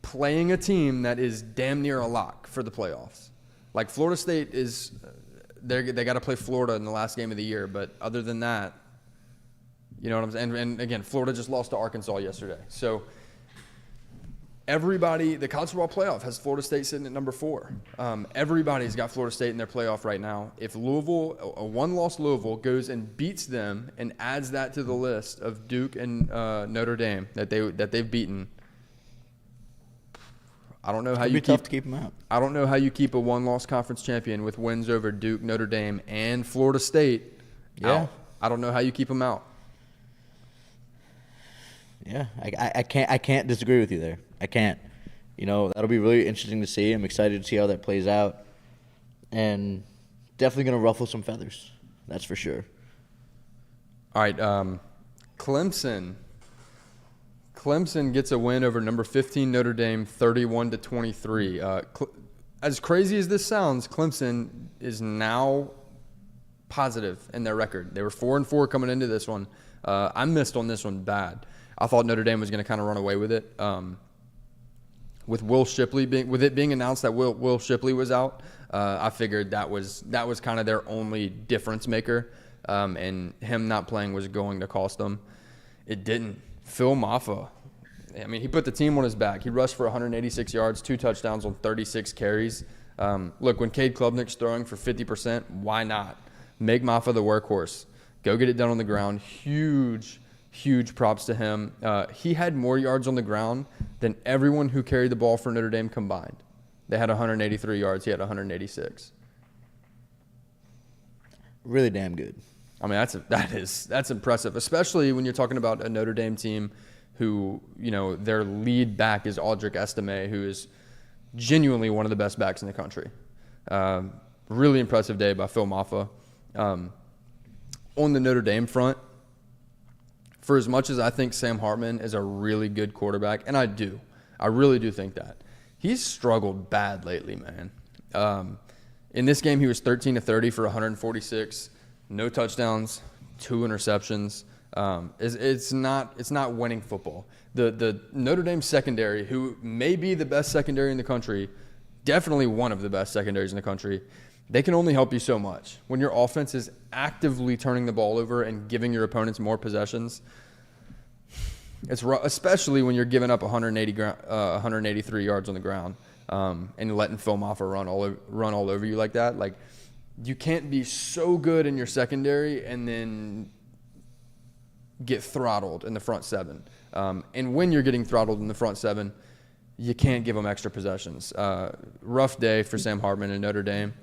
S1: playing a team that is damn near a lock for the playoffs. Like Florida State is, they got to play Florida in the last game of the year, but other than that, you know what I'm saying? And again, Florida just lost to Arkansas yesterday. So everybody, the college football playoff has Florida State sitting at number 4. Everybody's got Florida State in their playoff right now. If Louisville, a one-loss Louisville, goes and beats them and adds that to the list of Duke and Notre Dame that they've beaten, I don't know how
S2: tough to keep them out.
S1: I don't know how you keep a one-loss conference champion with wins over Duke, Notre Dame, and Florida State out. I don't know how you keep them out.
S2: Yeah, I can't disagree with you there. I can't. That'll be really interesting to see. I'm excited to see how that plays out, and definitely going to ruffle some feathers. That's for sure.
S1: All right, Clemson. Clemson gets a win over number 15 Notre Dame, 31-23. As crazy as this sounds, Clemson is now positive in their record. They were 4-4 coming into this one. I missed on this one bad. I thought Notre Dame was going to kind of run away with it. With Will Shipley being announced that Will Shipley was out, I figured that was kind of their only difference maker, and him not playing was going to cost them. It didn't. Phil Maffa, he put the team on his back. He rushed for 186 yards, 2 touchdowns on 36 carries. Look, when Cade Klubnik's throwing for 50%, why not? Make Maffa the workhorse. Go get it done on the ground. Huge props to him. He had more yards on the ground than everyone who carried the ball for Notre Dame combined. They had 183 yards. He had 186.
S2: Really damn good.
S1: That's impressive, especially when you're talking about a Notre Dame team who, their lead back is Audric Estime, who is genuinely one of the best backs in the country. Really impressive day by Phil Maffa. On the Notre Dame front, for as much as I think Sam Hartman is a really good quarterback, and I really do think that, he's struggled bad lately, man. In this game, he was 13-30 for 146, no touchdowns, 2 interceptions. It's not winning football. The Notre Dame secondary, who may be the best secondary in the country, definitely one of the best secondaries in the country, they can only help you so much. When your offense is actively turning the ball over and giving your opponents more possessions, it's rough, especially when you're giving up 183 yards on the ground, and letting Phil Maffa run all over you like that. Like, you can't be so good in your secondary and then get throttled in the front 7. And when you're getting throttled in the front 7, you can't give them extra possessions. Rough day for Sam Hartman and Notre Dame.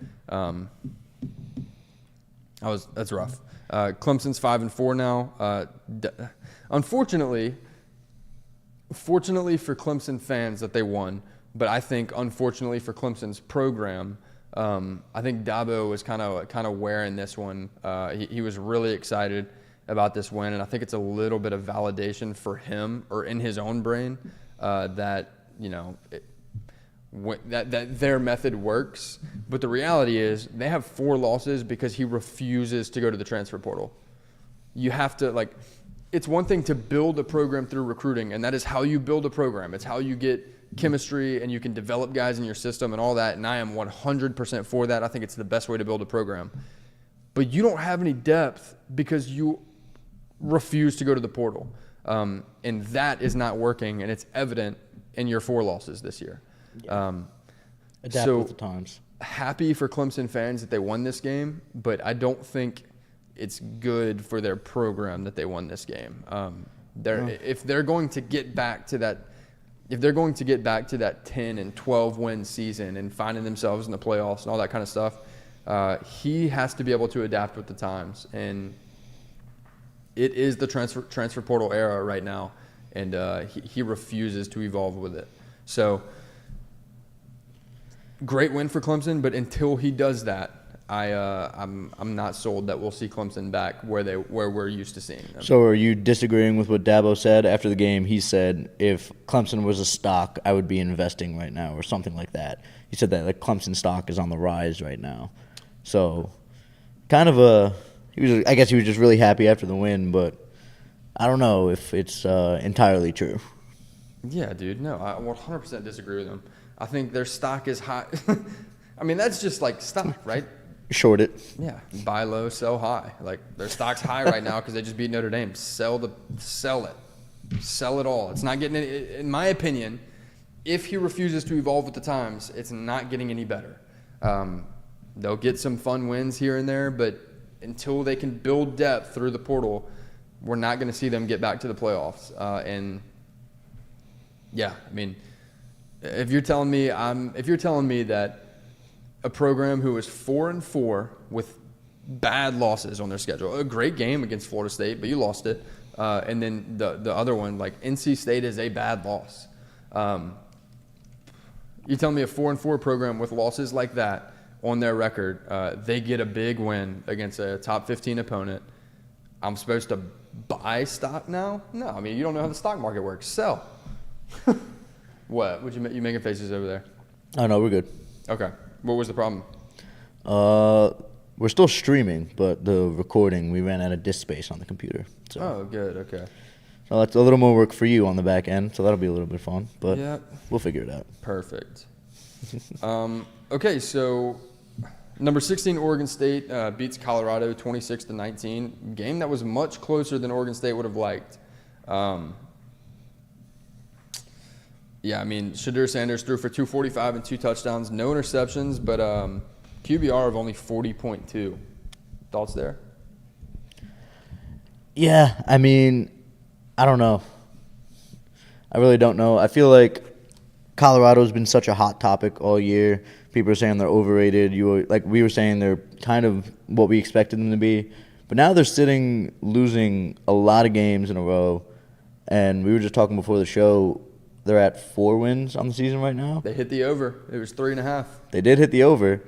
S1: That's rough. Clemson's 5-4 now. Fortunately for Clemson fans that they won, but I think unfortunately for Clemson's program, I think Dabo was kind of wearing this one. He was really excited about this win, and I think it's a little bit of validation for him, or in his own brain, that that their method works. But the reality is they have 4 losses because he refuses to go to the transfer portal. You have to, it's one thing to build a program through recruiting, and that is how you build a program. It's how you get chemistry and you can develop guys in your system and all that, and I am 100% for that. I think it's the best way to build a program. But you don't have any depth because you refuse to go to the portal. And that is not working, and it's evident in your 4 losses this year.
S2: Adapt with the times.
S1: Happy for Clemson fans that they won this game, but I don't think it's good for their program that they won this game. If they're going to get back to that, 10 and 12 win season and finding themselves in the playoffs and all that kind of stuff, he has to be able to adapt with the times. And it is the transfer portal era right now, and he refuses to evolve with it. So great win for Clemson, but until he does that, I'm not sold that we'll see Clemson back where we're used to seeing them.
S2: So are you disagreeing with what Dabo said after the game? He said if Clemson was a stock, I would be investing right now, or something like that. He said that Clemson stock is on the rise right now. So kind of I guess he was just really happy after the win, but I don't know if it's entirely true.
S1: Yeah, dude. No, I 100% disagree with him. I think their stock is high. That's just like stock, right?
S2: Short it.
S1: Yeah, buy low, sell high. Their stock's high right now because they just beat Notre Dame. Sell it all. It's not getting any. In my opinion, if he refuses to evolve with the times, it's not getting any better. They'll get some fun wins here and there, but until they can build depth through the portal, we're not going to see them get back to the playoffs. And yeah, I mean, if you're telling me that a program who is 4-4 with bad losses on their schedule, a great game against Florida State, but you lost it, and then the other one, like NC State, is a bad loss. You tell me a 4-4 program with losses like that on their record, they get a big win against a top 15 opponent. I'm supposed to buy stock now? No, I mean, you don't know how the stock market works. Sell. What? You making faces over there?
S2: Oh, no, we're good.
S1: Okay. What was the problem?
S2: We're still streaming, but the recording, we ran out of disk space on the computer. So.
S1: Oh, good. Okay.
S2: So that's a little more work for you on the back end, so that'll be a little bit fun, but
S1: yep.
S2: We'll figure it out.
S1: Perfect. Okay, so number 16 Oregon State beats Colorado 26-19. Game that was much closer than Oregon State would have liked. Yeah, I mean, Shadur Sanders threw for 245 and 2 touchdowns, no interceptions, but QBR of only 40.2. Thoughts there?
S2: Yeah, I mean, I don't know. I really don't know. I feel like Colorado's been such a hot topic all year. People are saying they're overrated. We were saying they're kind of what we expected them to be. But now they're losing a lot of games in a row. And we were just talking before the show, they're at 4 wins on the season right now.
S1: They hit the over. It was 3.5.
S2: They did hit the over.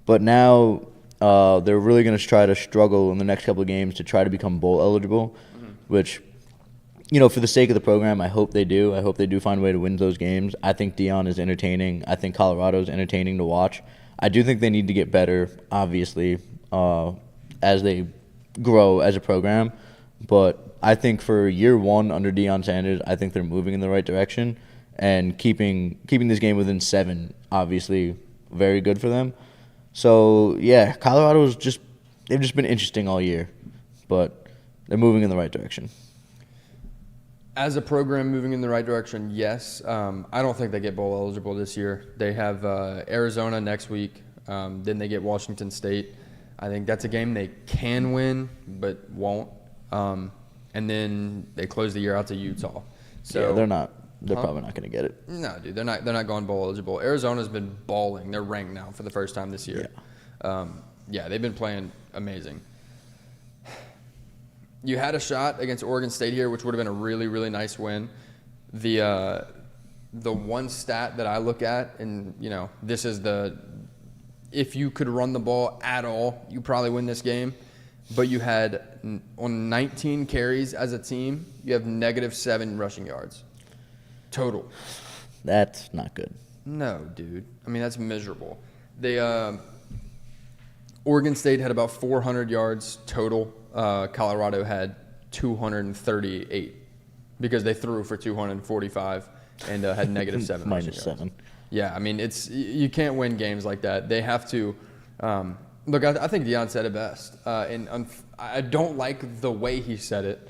S2: But now they're really going to try to struggle in the next couple of games to try to become bowl eligible, which, you know, for the sake of the program, I hope they do. I hope they do find a way to win those games. I think Dion is entertaining. I think Colorado is entertaining to watch. I do think they need to get better, obviously, as they grow as a program. But I think for year one under Deion Sanders, I think they're moving in the right direction. And keeping this game within 7, obviously, very good for them. So, yeah, Colorado's they've just been interesting all year. But they're moving in the right direction.
S1: As a program moving in the right direction, yes. I don't think they get bowl eligible this year. They have Arizona next week. Then they get Washington State. I think that's a game they can win, but won't. And then they close the year out to Utah. So
S2: yeah, they're not. They're probably not going to get it.
S1: No, dude, they're not going bowl eligible. Arizona's been balling. They're ranked now for the first time this year. Yeah, they've been playing amazing. You had a shot against Oregon State here, which would have been a really, really nice win. The one stat that I look at, and, you know, this is if you could run the ball at all, you probably win this game. But you had, on 19 carries as a team, you have -7 rushing yards total.
S2: That's not good.
S1: No, dude. I mean, that's miserable. Oregon State had about 400 yards total. Colorado had 238 because they threw for 245 and had -7 rushing yards.
S2: -7.
S1: Yeah, I mean, you can't win games like that. They have to look. I think Deion said it best, and I don't like the way he said it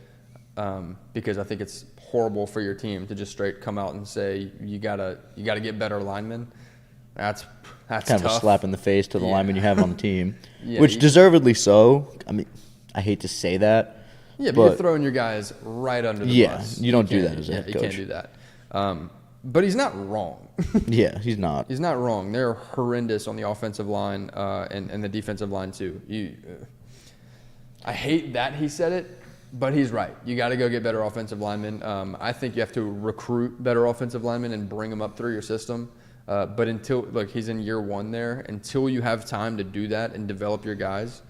S1: because I think it's horrible for your team to just straight come out and say you gotta get better linemen. That's
S2: kind
S1: tough.
S2: of a slap in the face to the linemen you have on the team,
S1: Yeah,
S2: which deservedly so. I mean, I hate to say that.
S1: Yeah, but you're throwing your guys right under the bus.
S2: Yeah, you don't do that as a head coach.
S1: You can't do that. But he's not wrong.
S2: Yeah, he's not.
S1: He's not wrong. They're horrendous on the offensive line and the defensive line too. I hate that he said it, but he's right. You got to go get better offensive linemen. I think you have to recruit better offensive linemen and bring them up through your system. But he's in year 1 there. Until you have time to do that and develop your guys,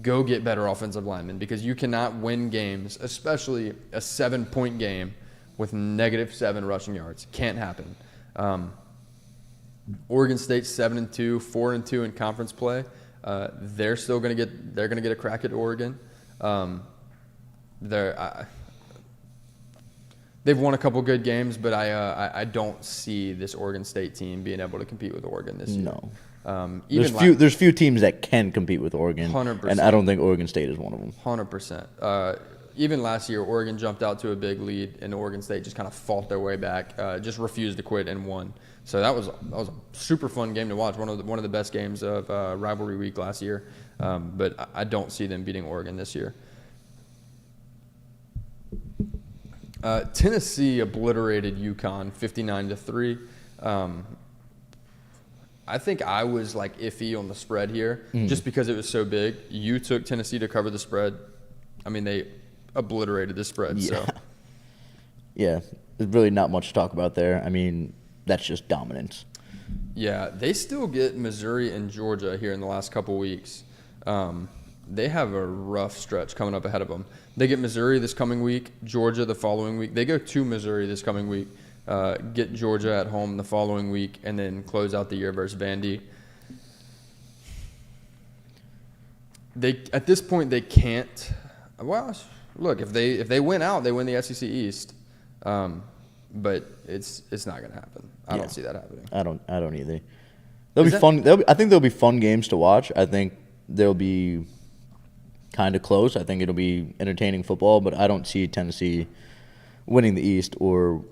S1: go get better offensive linemen because you cannot win games, especially a 7-point game, with -7 rushing yards. Can't happen. Oregon State 7-2, 4-2 in conference play. They're still gonna get a crack at Oregon. They've won a couple good games, but I don't see this Oregon State team being able to compete with Oregon this year.
S2: No. There's few teams that can compete with Oregon,
S1: 100%.
S2: and I don't think Oregon State is one of them.
S1: 100%. even last year, Oregon jumped out to a big lead, and Oregon State just kind of fought their way back, just refused to quit and won. So that was a super fun game to watch. One of the best games of rivalry week last year. But I don't see them beating Oregon this year. Tennessee obliterated UConn 59-3. I think I was like iffy on the spread here just because it was so big. You took Tennessee to cover the spread. I mean, they obliterated the spread.
S2: Yeah.
S1: So.
S2: Yeah, there's really not much to talk about there. I mean, that's just dominance.
S1: Yeah, they still get Missouri and Georgia here in the last couple weeks. They have a rough stretch coming up ahead of them. They get Missouri this coming week, Georgia the following week. They go to Missouri this coming week, get Georgia at home the following week, and then close out the year versus Vandy. At this point they can't. Well, look, if they win out, they win the SEC East. But it's not going to happen. I don't see that happening.
S2: I don't either. They'll be fun. I think there'll be fun games to watch. I think they'll be kind of close. I think it'll be entertaining football, but I don't see Tennessee winning the East or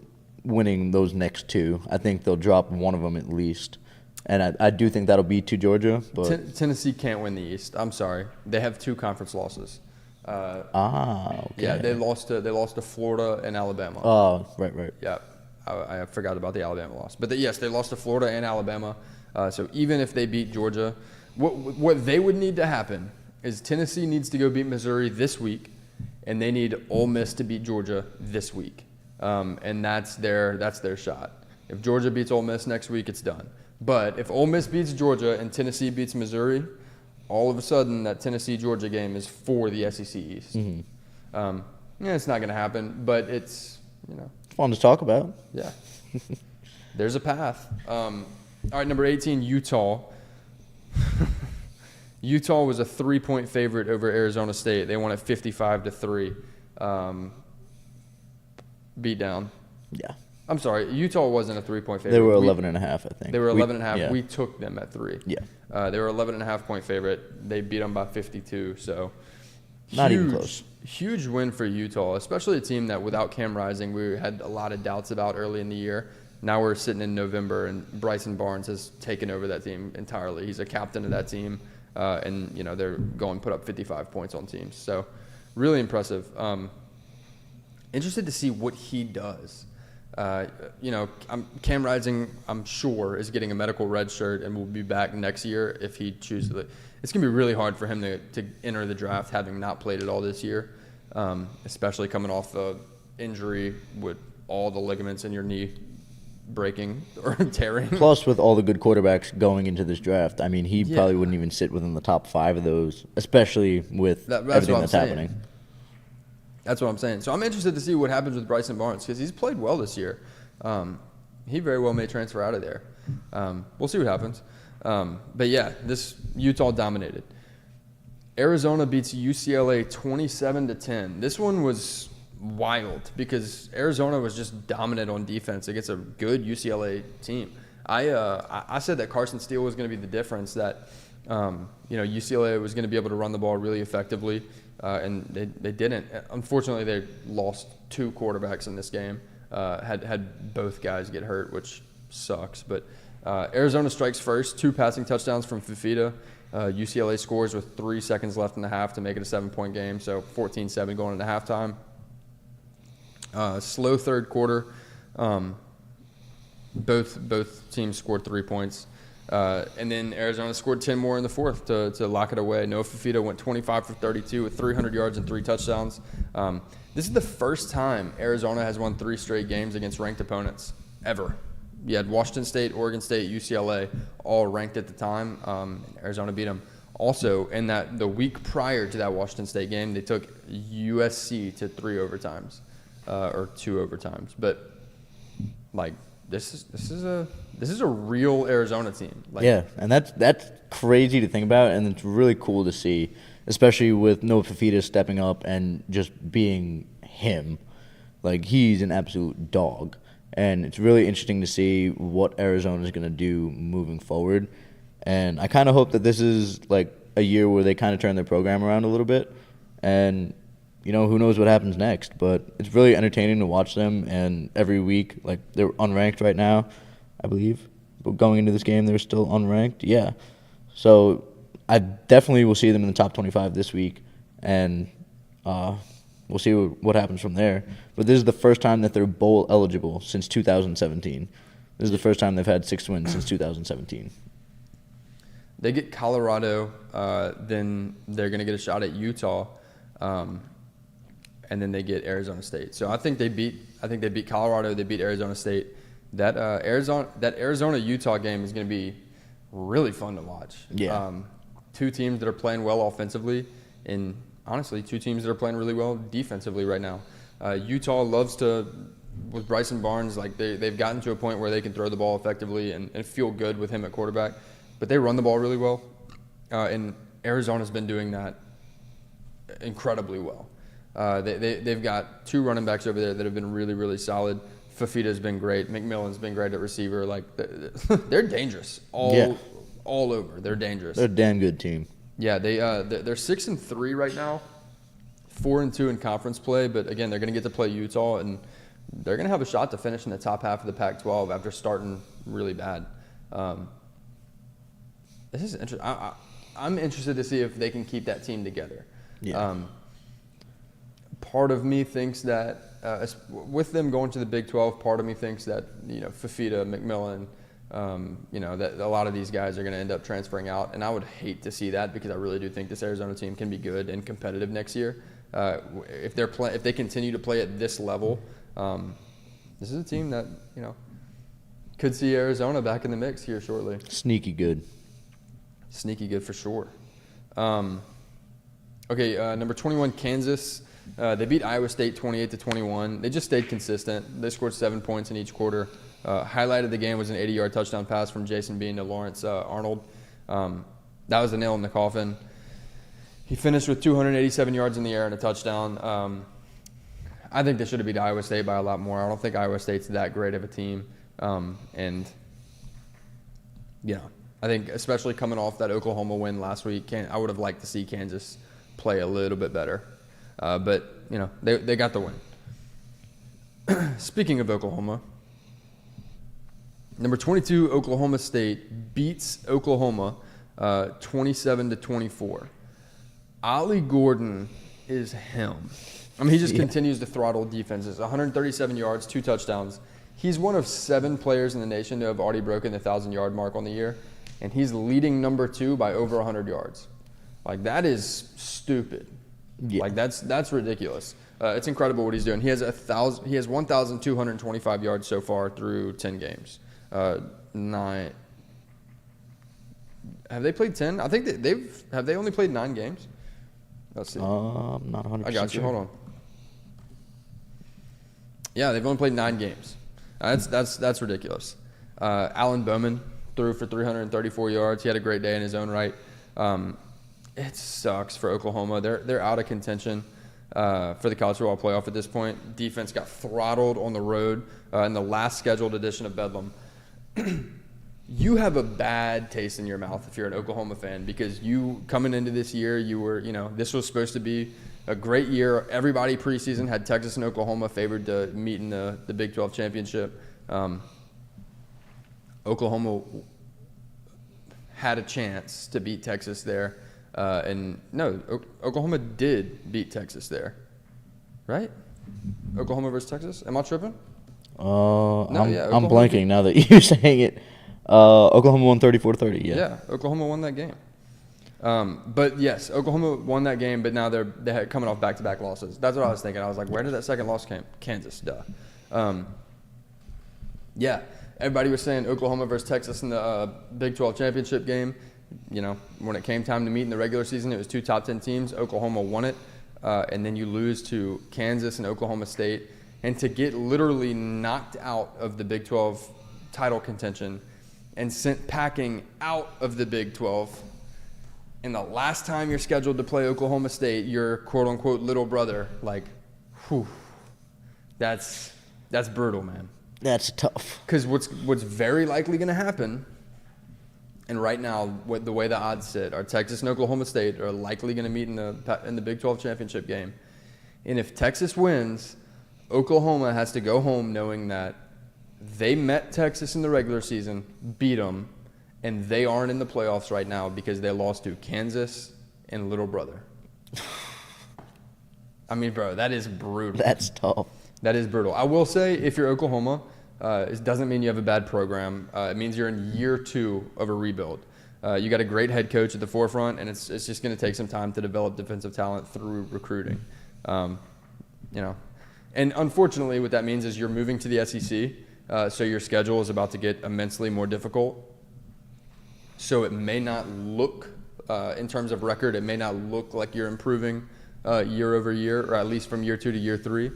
S2: winning those next two. I think they'll drop one of them at least. And I do think that'll be to Georgia. But
S1: Tennessee can't win the East. I'm sorry. They have 2 conference losses.
S2: Okay.
S1: Yeah, they lost to Florida and Alabama.
S2: Oh, right.
S1: Yeah, I forgot about the Alabama loss. But yes, they lost to Florida and Alabama. So even if they beat Georgia, what they would need to happen is Tennessee needs to go beat Missouri this week, and they need Ole Miss to beat Georgia this week. And that's their shot. If Georgia beats Ole Miss next week, it's done. But if Ole Miss beats Georgia and Tennessee beats Missouri, all of a sudden that Tennessee-Georgia game is for the SEC East.
S2: Mm-hmm.
S1: It's not going to happen, but it's,
S2: It's fun to talk about.
S1: Yeah. There's a path. All right, number 18, Utah. Utah was a 3-point favorite over Arizona State. They won at 55-3. Beat down.
S2: Yeah.
S1: I'm sorry, Utah wasn't a 3-point favorite.
S2: They were 11.5, I think.
S1: They were 11.5.
S2: Yeah.
S1: We took them at 3.
S2: Yeah.
S1: They were 11.5-point favorite. They beat them by 52. So
S2: not even close.
S1: Huge win for Utah, especially a team that without Cam Rising, we had a lot of doubts about early in the year. Now we're sitting in November, and Bryson Barnes has taken over that team entirely. He's a captain of that team, and they're going to put up 55 points on teams. So really impressive. Interested to see what he does. Cam Rising, I'm sure, is getting a medical red shirt and will be back next year if he chooses it. It's going to be really hard for him to enter the draft having not played at all this year, especially coming off the injury with all the ligaments in your knee breaking or tearing.
S2: Plus, with all the good quarterbacks going into this draft, I mean, he probably wouldn't even sit within the top 5 of those, especially with everything that's happening.
S1: That's what I'm saying. So I'm interested to see what happens with Bryson Barnes because he's played well this year. He very well may transfer out of there. We'll see what happens. But yeah, this Utah dominated. Arizona beats UCLA 27-10. This one was wild because Arizona was just dominant on defense against a good UCLA team. I said that Carson Steele was going to be the difference, that UCLA was going to be able to run the ball really effectively. And they didn't. Unfortunately, they lost 2 quarterbacks in this game. Had both guys get hurt, which sucks. But Arizona strikes first, 2 passing touchdowns from Fifita. UCLA scores with 3 seconds left in the half to make it a 7-point game. So 14-7 going into halftime. Slow third quarter. Both teams scored 3 points. And then Arizona scored 10 more in the fourth to lock it away. Noah Fifita went 25 for 32 with 300 yards and 3 touchdowns. This is the first time Arizona has won 3 straight games against ranked opponents ever. You had Washington State, Oregon State, UCLA, all ranked at the time. Arizona beat them. Also, in the week prior to that Washington State game, they took USC to 3 overtimes or 2 overtimes. But this is a real Arizona team.
S2: Yeah, and that's crazy to think about, and it's really cool to see, especially with Noah Fifita stepping up and just being him. He's an absolute dog, and it's really interesting to see what Arizona is going to do moving forward. And I kind of hope that this is a year where they kind of turn their program around a little bit, and who knows what happens next. But it's really entertaining to watch them. And every week, like, they're unranked right now, I believe. But going into this game, they're still unranked. Yeah. So I definitely will see them in the top 25 this week. And we'll see what happens from there. But this is the first time that they're bowl eligible since 2017. This is the first time they've had 6 wins since 2017.
S1: They get Colorado, then they're going to get a shot at Utah, and then they get Arizona State. So I think they beat Colorado. They beat Arizona State. That Arizona Utah game is going to be really fun to watch.
S2: Yeah.
S1: 2 teams that are playing well offensively, and honestly, 2 teams that are playing really well defensively right now. Utah loves to, with Bryson Barnes, like they've gotten to a point where they can throw the ball effectively and feel good with him at quarterback. But they run the ball really well, and Arizona's been doing that incredibly well. They've got 2 running backs over there that have been really, really solid. Fafita's been great. McMillan's been great at receiver. Like they're dangerous all over. They're dangerous.
S2: They're a damn good team.
S1: Yeah, they're 6-3 right now, 4-2 in conference play. But again, they're going to get to play Utah, and they're going to have a shot to finish in the top half of the Pac-12 after starting really bad. This is interesting. I'm interested to see if they can keep that team together.
S2: Yeah.
S1: Part of me thinks that with them going to the Big 12, part of me thinks that Fafita, McMillan, that a lot of these guys are going to end up transferring out, and I would hate to see that because I really do think this Arizona team can be good and competitive next year. If they continue to play at this level, this is a team that could see Arizona back in the mix here shortly.
S2: Sneaky good.
S1: Sneaky good for sure. Number 21, Kansas. They beat Iowa State 28-21. They just stayed consistent. They scored 7 points in each quarter. Highlight of the game was an 80-yard touchdown pass from Jason Bean to Lawrence Arnold. That was the nail in the coffin. He finished with 287 yards in the air and a touchdown. I think they should have beat Iowa State by a lot more. I don't think Iowa State's that great of a team. I think especially coming off that Oklahoma win last week, I would have liked to see Kansas play a little bit better. But they got the win. Speaking of Oklahoma, number 22, Oklahoma State beats Oklahoma 27-24. Ollie Gordon is him. I mean, he just continues to throttle defenses. 137 yards, 2 touchdowns. He's one of 7 players in the nation to have already broken the 1,000-yard mark on the year, and he's leading number 2 by over 100 yards. Like, that is stupid. Yeah. Like, that's ridiculous. It's incredible what he's doing. He has 1,225 yards so far through 10 games. 9. Have they played 10? I think have they only played 9 games? Let's see.
S2: I'm not 100%.
S1: I got you. Hold on. Yeah, they've only played 9 games. That's ridiculous. Alan Bowman threw for 334 yards. He had a great day in his own right. It sucks for Oklahoma. They're out of contention for the college football playoff at this point. Defense got throttled on the road in the last scheduled edition of Bedlam. You have a bad taste in your mouth if you're an Oklahoma fan, because you coming into this year, you were, this was supposed to be a great year. Everybody preseason had Texas and Oklahoma favored to meet in the Big 12 championship. Oklahoma had a chance to beat Texas there. Oklahoma did beat Texas there, right? Oklahoma versus Texas. Am I tripping?
S2: I'm blanking now that you're saying it. Oklahoma won 34-30.
S1: Yeah, Oklahoma won that game. But yes, Oklahoma won that game, but now they're coming off back-to-back losses. That's what I was thinking. I was like, where did that second loss come? Kansas, duh. Yeah, everybody was saying Oklahoma versus Texas in the Big 12 championship game. When it came time to meet in the regular season, it was 2 top 10 teams. Oklahoma won it, and then you lose to Kansas and Oklahoma State. And to get literally knocked out of the Big 12 title contention and sent packing out of the Big 12, and the last time you're scheduled to play Oklahoma State, your quote-unquote little brother, like, whew, that's brutal, man.
S2: That's tough. Because
S1: what's very likely going to happen, and right now, the way the odds sit, are Texas and Oklahoma State are likely going to meet in the Big 12 championship game. And if Texas wins, Oklahoma has to go home knowing that they met Texas in the regular season, beat them, and they aren't in the playoffs right now because they lost to Kansas and Little Brother. I mean, bro, that is brutal.
S2: That's tough.
S1: That is brutal. I will say, if you're Oklahoma, it doesn't mean you have a bad program. It means you're in year 2 of a rebuild. You got a great head coach at the forefront, and it's just going to take some time to develop defensive talent through recruiting. And unfortunately, what that means is you're moving to the SEC, so your schedule is about to get immensely more difficult. So it may not look, in terms of record, it may not look like you're improving year over year, or at least from year 2 to year 3.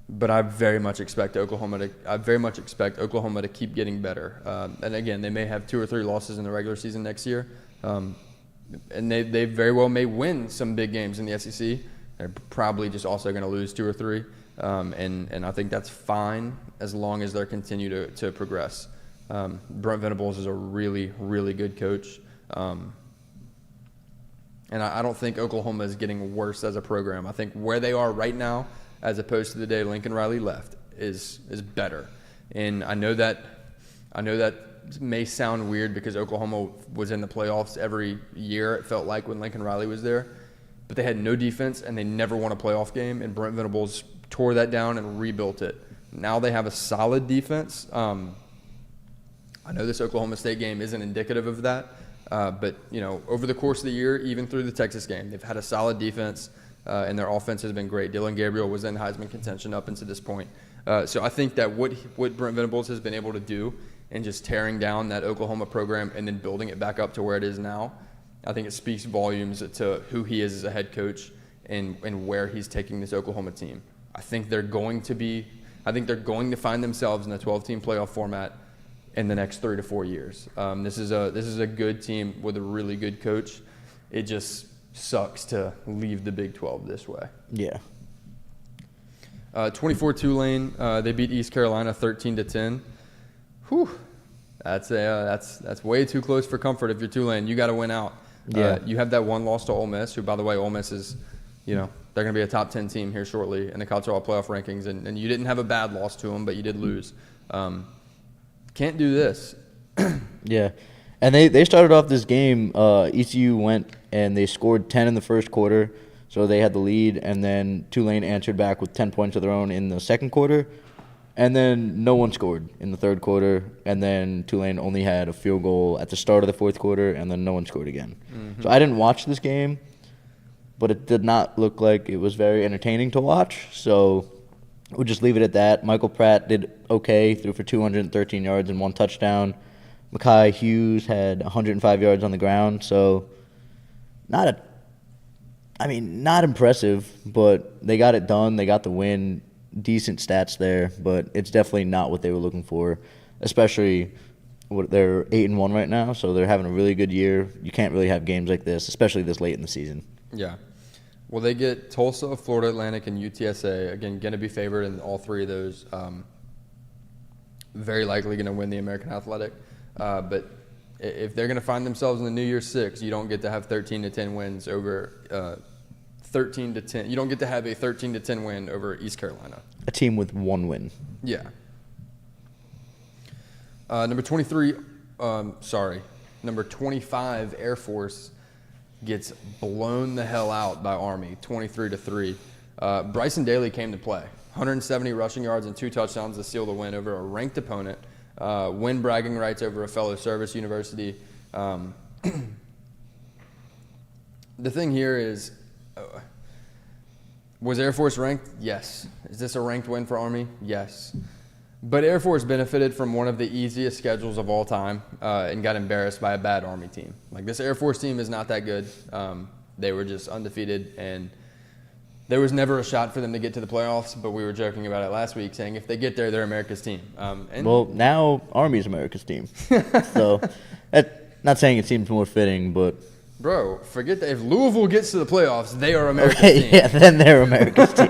S1: But I very much expect Oklahoma to keep getting better. And again, they may have 2 or 3 losses in the regular season next year, and they very well may win some big games in the SEC. They're probably just also going to lose 2 or 3, and I think that's fine as long as they continue to progress. Brent Venables is a really, really good coach, and I don't think Oklahoma is getting worse as a program. I think where they are right now, as opposed to the day Lincoln Riley left, is better. And I know that may sound weird because Oklahoma was in the playoffs every year, it felt like, when Lincoln Riley was there. But they had no defense, and they never won a playoff game, and Brent Venables tore that down and rebuilt it. Now they have a solid defense. I know this Oklahoma State game isn't indicative of that, but over the course of the year, even through the Texas game, they've had a solid defense. And their offense has been great. Dylan Gabriel was in Heisman contention up until this point. So I think that what Brent Venables has been able to do in just tearing down that Oklahoma program and then building it back up to where it is now, I think it speaks volumes to who he is as a head coach and where he's taking this Oklahoma team. I think they're going to find themselves in a 12-team playoff format in the next 3 to 4 years. This is a good team with a really good coach. It just sucks to leave the Big 12 this way.
S2: Yeah.
S1: 24 Tulane, they beat East Carolina 13-10. Whew. That's way too close for comfort if you're Tulane. You got to win out.
S2: Yeah.
S1: You have that one loss to Ole Miss, who, by the way, Ole Miss is, they're going to be a top 10 team here shortly in the college football playoff rankings, and you didn't have a bad loss to them, but you did lose. Can't do this.
S2: Yeah. And they started off this game, ECU went and they scored 10 in the first quarter, so they had the lead, and then Tulane answered back with 10 points of their own in the second quarter, and then no one scored in the third quarter, and then Tulane only had a field goal at the start of the fourth quarter, and then no one scored again. Mm-hmm. So I didn't watch this game, but it did not look like it was very entertaining to watch, so we'll just leave it at that. Michael Pratt did okay, threw for 213 yards and 1 touchdown. Mekhi Hughes had 105 yards on the ground, so not impressive, but they got it done. They got the win. Decent stats there, but it's definitely not what they were looking for, especially they're 8-1 right now, so they're having a really good year. You can't really have games like this, especially this late in the season.
S1: Yeah. Well, they get Tulsa, Florida Atlantic, and UTSA. Again, going to be favored in all 3 of those. Very likely going to win the American Athletic. But if they're going to find themselves in the New Year's Six, you don't get to have 13-10 wins over 13-10. You don't get to have a 13-10 win over East Carolina.
S2: A team with 1 win.
S1: Yeah. Number 25, Air Force gets blown the hell out by Army, 23-3. Bryson Daly came to play. 170 rushing yards and 2 touchdowns to seal the win over a ranked opponent. Win bragging rights over a fellow service university. The thing here is, was Air Force ranked? Yes. Is this a ranked win for Army? Yes. But Air Force benefited from one of the easiest schedules of all time and got embarrassed by a bad Army team. Like, this Air Force team is not that good. They were just undefeated, and there was never a shot for them to get to the playoffs, but we were joking about it last week, saying if they get there, they're America's team.
S2: Well, now Army's America's team. So, not saying it seems more fitting, but...
S1: Bro, forget that. If Louisville gets to the playoffs, they are America's team.
S2: Yeah, then they're America's team.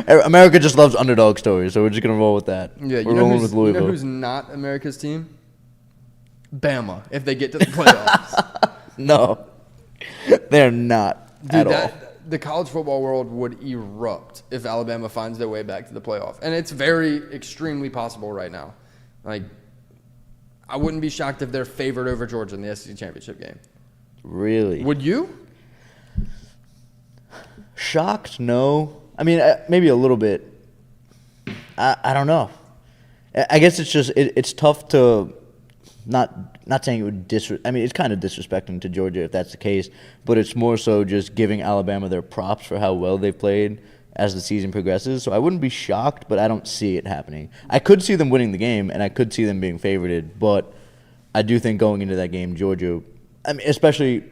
S2: America just loves underdog stories, so we're just going to roll with that.
S1: Yeah,
S2: we're rolling with Louisville.
S1: You know who's not America's team? Bama, if they get to the playoffs.
S2: No, they're not at all.
S1: the college football world would erupt if Alabama finds their way back to the playoff. And it's very extremely possible right now. Like, I wouldn't be shocked if they're favored over Georgia in the SEC championship game.
S2: Really?
S1: Would you?
S2: Shocked? No. I mean, maybe a little bit. I don't know. I guess it's just it's tough to not saying it would I mean, it's kind of disrespecting to Georgia if that's the case, but it's more so just giving Alabama their props for how well they've played as the season progresses. So I wouldn't be shocked, but I don't see it happening. I could see them winning the game, and I could see them being favorited, but I do think going into that game, Georgia, I mean, especially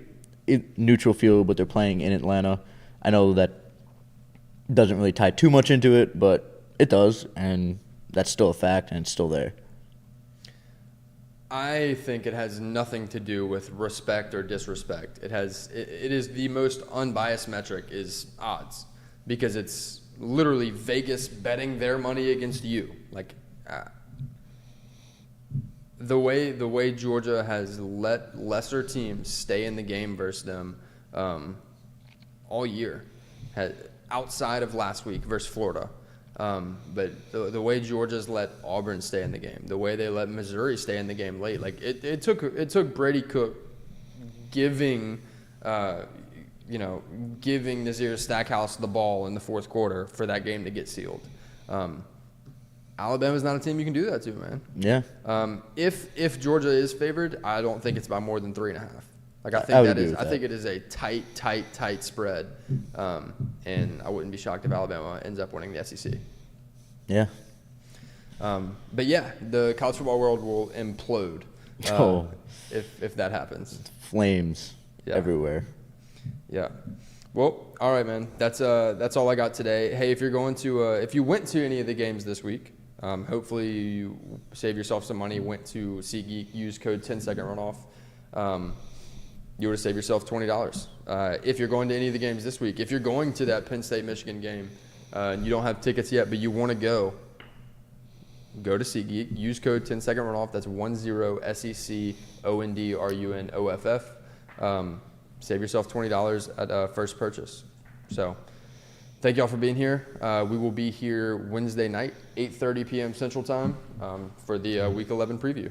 S2: in neutral field, but they're playing in Atlanta. I know that doesn't really tie too much into it, but it does, and that's still a fact, and it's still there.
S1: I think it has nothing to do with respect or disrespect. It is the most unbiased metric is odds, because it's literally Vegas betting their money against you. Like the way Georgia has let lesser teams stay in the game versus them all year, outside of last week versus Florida. But the way Georgia's let Auburn stay in the game, the way they let Missouri stay in the game late, like it took Brady Cook giving Nazir Stackhouse the ball in the fourth quarter for that game to get sealed. Alabama's not a team you can do that to, man.
S2: Yeah.
S1: If Georgia is favored, I don't think it's by more than 3.5. Like I think it is a tight spread, and I wouldn't be shocked if Alabama ends up winning the SEC.
S2: Yeah.
S1: But yeah, the college football world will implode if that happens.
S2: Flames everywhere.
S1: Yeah. Well, all right, man. That's all I got today. Hey, if you went to any of the games this week, hopefully you save yourself some money. Went to SeatGeek, use code 10-second runoff. You would have saved yourself $20. If you're going to any of the games this week, if you're going to that Penn State-Michigan game and you don't have tickets yet, but you want to go to SeatGeek, use code 10-second runoff. That's 10SECCONDRUNOFF. Save yourself $20 at first purchase. So thank y'all for being here. We will be here Wednesday night, 8:30 p.m. Central Time for the Week 11 preview.